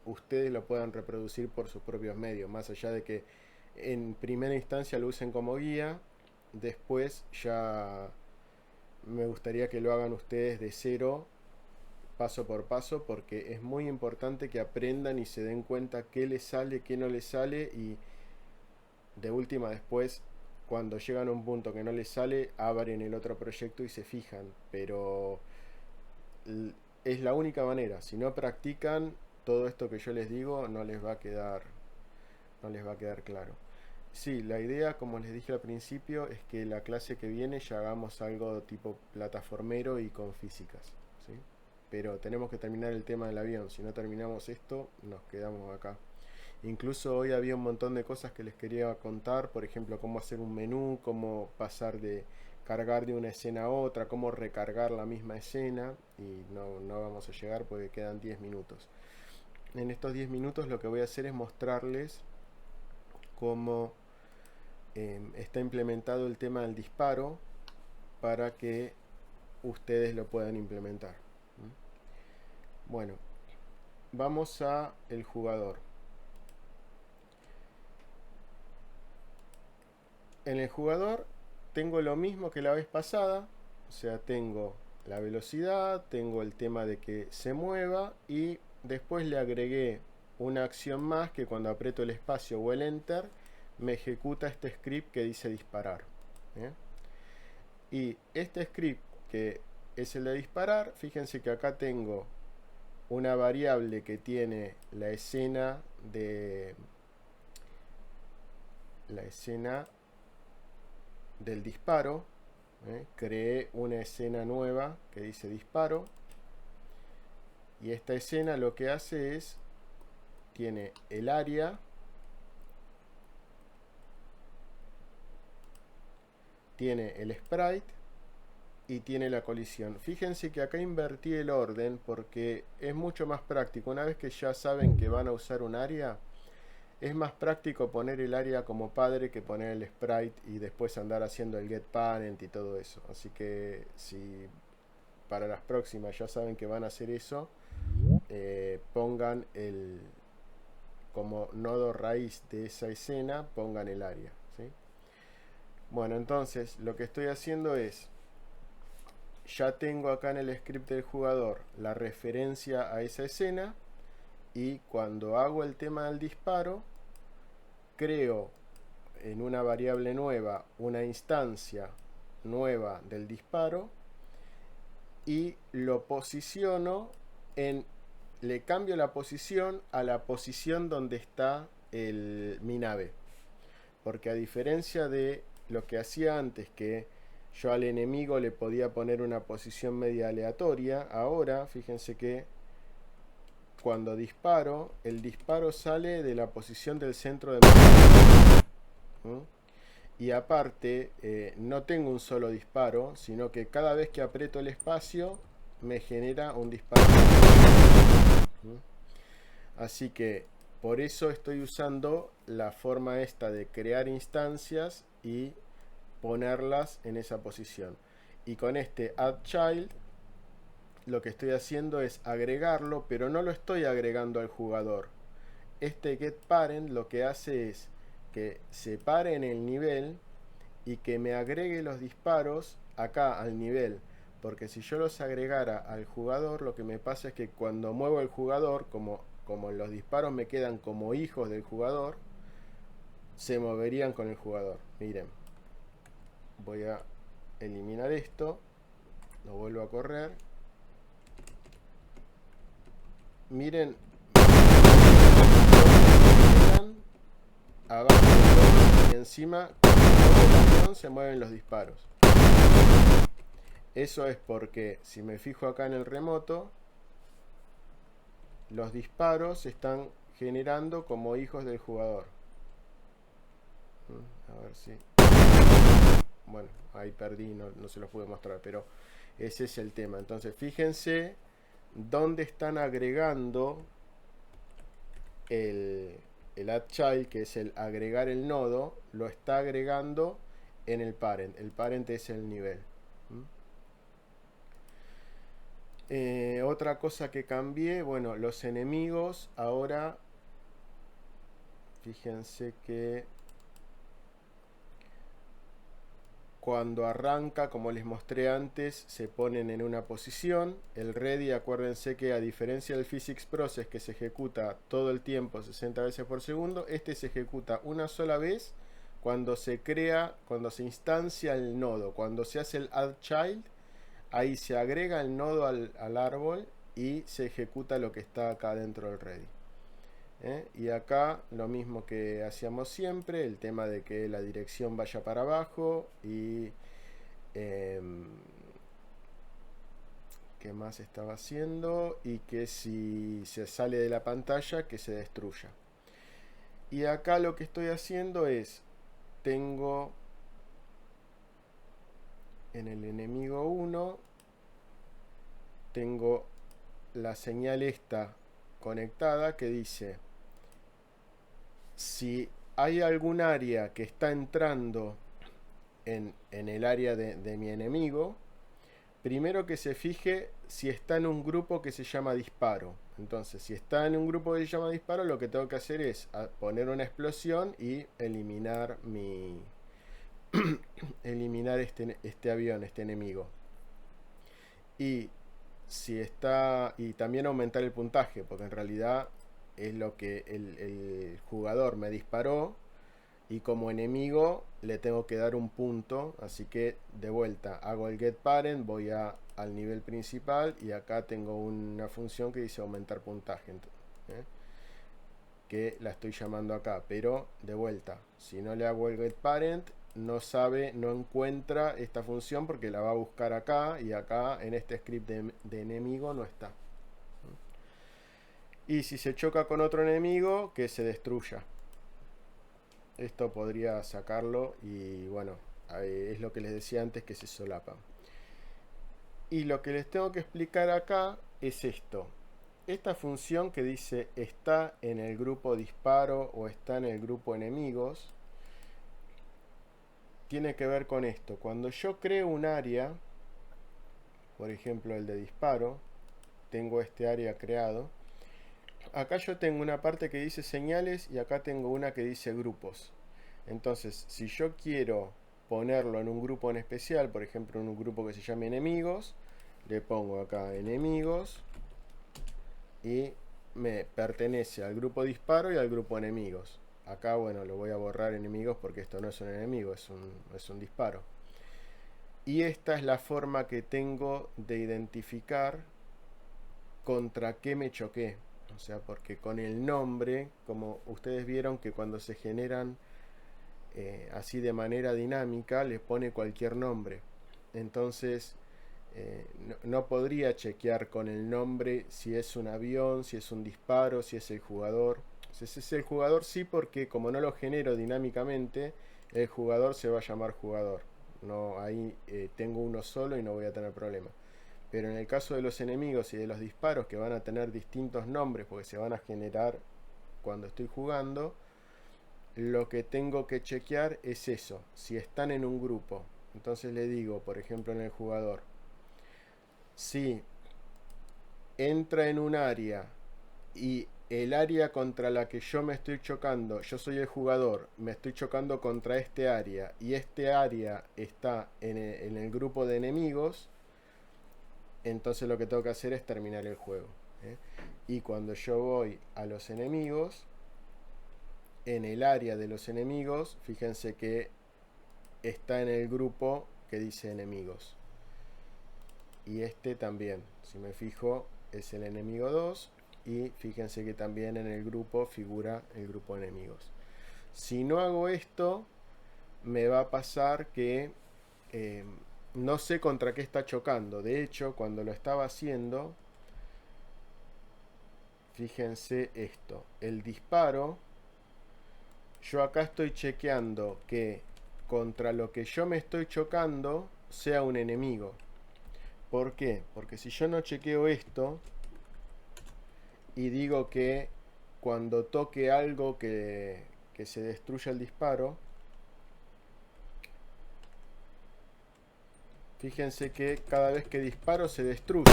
ustedes lo puedan reproducir por sus propios medios, más allá de que en primera instancia lo usen como guía. Después ya me gustaría que lo hagan ustedes de cero, paso por paso, porque es muy importante que aprendan y se den cuenta qué les sale, qué no les sale, y de última después, cuando llegan a un punto que no les sale, abren el otro proyecto y se fijan. Pero es la única manera. Si no practican todo esto que yo les digo, no les va a quedar claro. Sí, la idea, como les dije al principio, es que la clase que viene ya hagamos algo tipo plataformero y con físicas, ¿sí? Pero tenemos que terminar el tema del avión. Si no terminamos esto, nos quedamos acá. Incluso hoy había un montón de cosas que les quería contar. Por ejemplo, cómo hacer un menú, cómo pasar de cargar de una escena a otra, cómo recargar la misma escena. Y no vamos a llegar porque quedan 10 minutos. En estos 10 minutos lo que voy a hacer es mostrarles cómo está implementado el tema del disparo para que ustedes lo puedan implementar. Bueno, vamos a el jugador. En el jugador tengo lo mismo que la vez pasada, o sea, tengo la velocidad, tengo el tema de que se mueva y después le agregué una acción más que cuando aprieto el espacio o el enter me ejecuta este script que dice disparar. Y este script que es el de disparar, fíjense que acá tengo una variable que tiene la escena la escena del disparo. Creé una escena nueva que dice disparo, y esta escena lo que hace es, tiene el área, tiene el sprite y tiene la colisión. Fíjense que acá invertí el orden porque es mucho más práctico. Una vez que ya saben que van a usar un área, es más práctico poner el área como padre que poner el sprite y después andar haciendo el get parent y todo eso. Así que si para las próximas ya saben que van a hacer eso, pongan el como nodo raíz de esa escena, pongan el área, ¿sí? Bueno, entonces lo que estoy haciendo es, ya tengo acá en el script del jugador la referencia a esa escena, y cuando hago el tema del disparo, creo en una variable nueva una instancia nueva del disparo y lo posiciono le cambio la posición a la posición donde está mi nave, porque a diferencia de lo que hacía antes, que yo al enemigo le podía poner una posición media aleatoria, ahora fíjense que cuando disparo, el disparo sale de la posición del centro de ¿Mm? Y aparte, no tengo un solo disparo, sino que cada vez que aprieto el espacio me genera un disparo. ¿Mm? Así que por eso estoy usando la forma esta de crear instancias y ponerlas en esa posición. Y con este add child lo que estoy haciendo es agregarlo, pero no lo estoy agregando al jugador. Este getParent lo que hace es que separe en el nivel y que me agregue los disparos acá al nivel, porque si yo los agregara al jugador, lo que me pasa es que cuando muevo el jugador, como los disparos me quedan como hijos del jugador, se moverían con el jugador. Miren, voy a eliminar esto, lo vuelvo a correr. Miren, abajo y encima se mueven los disparos. Eso es porque si me fijo acá en el remoto, los disparos se están generando como hijos del jugador. A ver si... Bueno, ahí perdí, no se los pude mostrar, pero ese es el tema. Entonces fíjense dónde están agregando el add child, que es el agregar el nodo, lo está agregando en el parent. El parent es el nivel. Otra cosa que cambié, bueno, los enemigos ahora, fíjense que cuando arranca, como les mostré antes, se ponen en una posición. El ready, acuérdense que a diferencia del physics process, que se ejecuta todo el tiempo 60 veces por segundo, este se ejecuta una sola vez cuando se crea, cuando se instancia el nodo. Cuando se hace el add child, ahí se agrega el nodo al árbol y se ejecuta lo que está acá dentro del ready. Y acá lo mismo que hacíamos siempre, el tema de que la dirección vaya para abajo y ¿qué más estaba haciendo? Y que si se sale de la pantalla, que se destruya. Y acá lo que estoy haciendo es, tengo en el enemigo 1, tengo la señal esta conectada que dice: si hay algún área que está entrando en el área de mi enemigo, primero que se fije si está en un grupo que se llama disparo. Entonces, si está en un grupo que se llama disparo, lo que tengo que hacer es poner una explosión y eliminar eliminar este avión, este enemigo. Y si está, y también aumentar el puntaje, porque en realidad es lo que el jugador me disparó y como enemigo le tengo que dar un punto. Así que de vuelta hago el getParent, voy al nivel principal y acá tengo una función que dice aumentar puntaje. que la estoy llamando acá, pero de vuelta, si no le hago el getParent, no sabe, no encuentra esta función porque la va a buscar acá, y acá en este script de enemigo no está. Y si se choca con otro enemigo, que se destruya. Esto podría sacarlo, y bueno, es lo que les decía antes, que se solapan. Y lo que les tengo que explicar acá es esto. Esta función que dice está en el grupo disparo o está en el grupo enemigos, tiene que ver con esto. Cuando yo creo un área, por ejemplo el de disparo, tengo este área creado. Acá yo tengo una parte que dice señales y acá tengo una que dice grupos. Entonces, si yo quiero ponerlo en un grupo en especial, por ejemplo en un grupo que se llame enemigos, le pongo acá enemigos y me pertenece al grupo disparo y al grupo enemigos. Acá, bueno, lo voy a borrar enemigos porque esto no es un enemigo, es un disparo. Y esta es la forma que tengo de identificar contra qué me choqué. O sea, porque con el nombre, como ustedes vieron que cuando se generan así de manera dinámica, les pone cualquier nombre. Entonces, no podría chequear con el nombre si es un avión, si es un disparo, si es el jugador. Si es el jugador, sí, porque como no lo genero dinámicamente, el jugador se va a llamar jugador. No, ahí tengo uno solo y no voy a tener problema. Pero en el caso de los enemigos y de los disparos, que van a tener distintos nombres porque se van a generar cuando estoy jugando, lo que tengo que chequear es eso, si están en un grupo. Entonces le digo, por ejemplo en el jugador, si entra en un área y el área contra la que yo me estoy chocando, yo soy el jugador, me estoy chocando contra este área y este área está en el grupo de enemigos, entonces lo que tengo que hacer es terminar el juego. Y cuando yo voy a los enemigos, en el área de los enemigos, fíjense que está en el grupo que dice enemigos. Y este también, si me fijo, es el enemigo 2. Y fíjense que también en el grupo figura el grupo de enemigos. Si no hago esto, me va a pasar que no sé contra qué está chocando. De hecho, cuando lo estaba haciendo, fíjense esto, el disparo, yo acá estoy chequeando que contra lo que yo me estoy chocando sea un enemigo. ¿Por qué? Porque si yo no chequeo esto y digo que cuando toque algo que se destruya el disparo, fíjense que cada vez que disparo se destruye.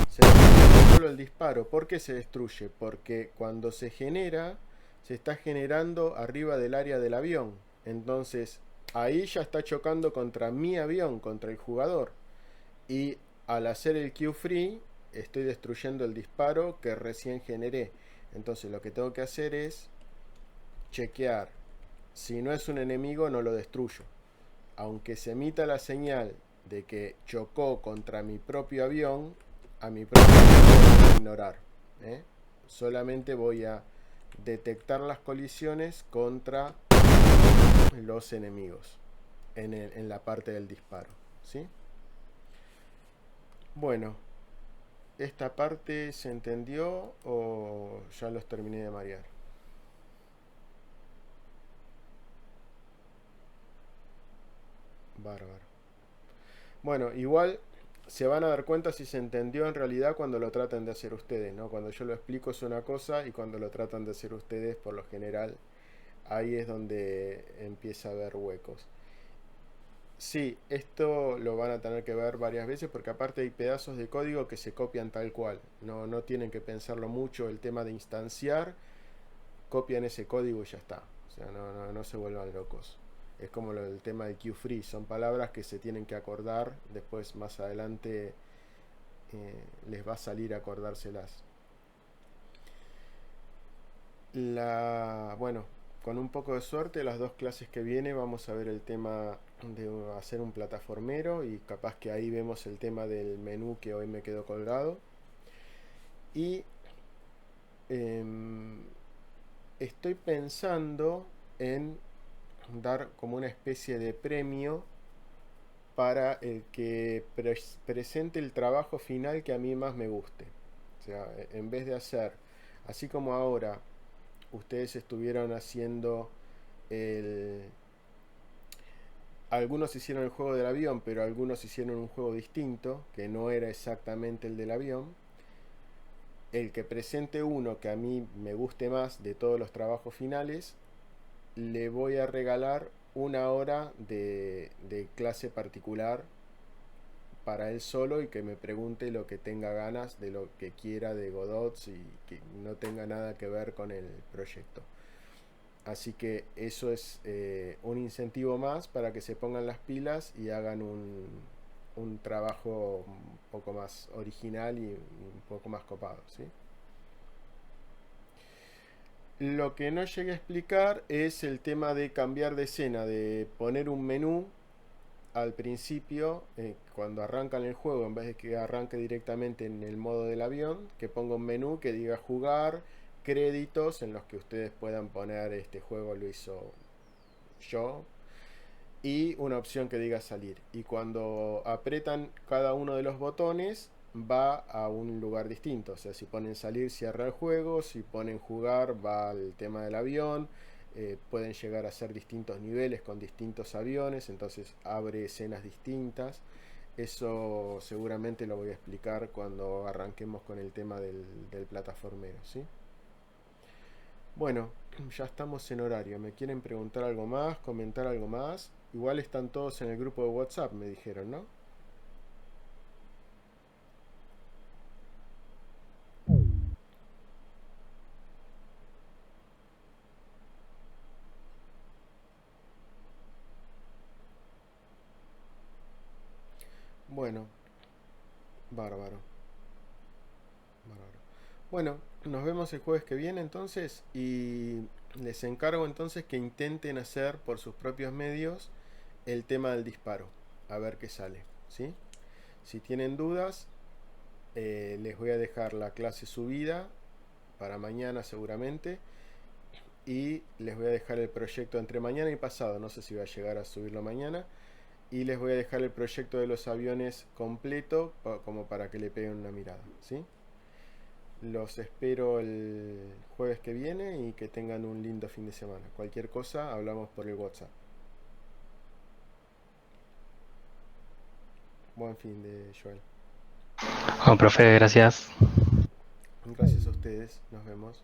Se destruye solo el disparo. ¿Por qué se destruye? Porque cuando se genera, se está generando arriba del área del avión. Entonces, ahí ya está chocando contra mi avión, contra el jugador. Y al hacer el Q free, estoy destruyendo el disparo que recién generé. Entonces, lo que tengo que hacer es chequear. Si no es un enemigo, no lo destruyo. Aunque se emita la señal de que chocó contra mi propio avión, a mi propio avión lo voy a ignorar. Solamente voy a detectar las colisiones contra los enemigos en la parte del disparo, ¿sí? Bueno, ¿esta parte se entendió o ya los terminé de marear? Bárbaro. Bueno, igual se van a dar cuenta si se entendió en realidad cuando lo tratan de hacer ustedes, ¿no? Cuando yo lo explico es una cosa y cuando lo tratan de hacer ustedes, por lo general, ahí es donde empieza a haber huecos. Sí, esto lo van a tener que ver varias veces porque aparte hay pedazos de código que se copian tal cual. No tienen que pensarlo mucho. El tema de instanciar, copian ese código y ya está. O sea, no se vuelvan locos. Es como el tema de Q-free. Son palabras que se tienen que acordar. Después, más adelante, les va a salir acordárselas. Bueno, con un poco de suerte, las 2 clases que viene vamos a ver el tema de hacer un plataformero y capaz que ahí vemos el tema del menú que hoy me quedó colgado. Y estoy pensando en dar como una especie de premio para el que presente el trabajo final que a mí más me guste. O sea, en vez de hacer, así como ahora ustedes estuvieron haciendo el... Algunos hicieron el juego del avión, pero algunos hicieron un juego distinto, que no era exactamente el del avión. El que presente uno que a mí me guste más de todos los trabajos finales, le voy a regalar una hora de clase particular para él solo y que me pregunte lo que tenga ganas de lo que quiera de Godot y que no tenga nada que ver con el proyecto. Así que eso es un incentivo más para que se pongan las pilas y hagan un trabajo un poco más original y un poco más copado, ¿sí? Lo que no llegué a explicar es el tema de cambiar de escena, de poner un menú al principio, cuando arrancan el juego, en vez de que arranque directamente en el modo del avión, que ponga un menú que diga jugar, créditos en los que ustedes puedan poner este juego lo hizo yo, y una opción que diga salir. Y cuando apretan cada uno de los botones, va a un lugar distinto. O sea, si ponen salir, cierra el juego. Si ponen jugar, va al tema del avión. Pueden llegar a ser distintos niveles con distintos aviones. Entonces abre escenas distintas. Eso seguramente lo voy a explicar cuando arranquemos con el tema del plataformero, ¿sí? Bueno, ya estamos en horario. ¿Me quieren preguntar algo más? ¿Comentar algo más? Igual están todos en el grupo de WhatsApp, me dijeron, ¿no? Bueno, bárbaro. Bárbaro. Bueno, nos vemos el jueves que viene entonces y les encargo entonces que intenten hacer por sus propios medios el tema del disparo, a ver qué sale, ¿sí? Si tienen dudas, les voy a dejar la clase subida para mañana seguramente y les voy a dejar el proyecto entre mañana y pasado, no sé si voy a llegar a subirlo mañana, y les voy a dejar el proyecto de los aviones completo como para que le peguen una mirada, ¿sí? Los espero el jueves que viene y que tengan un lindo fin de semana. Cualquier cosa, hablamos por el WhatsApp. Buen fin de Joel. Bueno, profe, gracias. Gracias a ustedes. Nos vemos.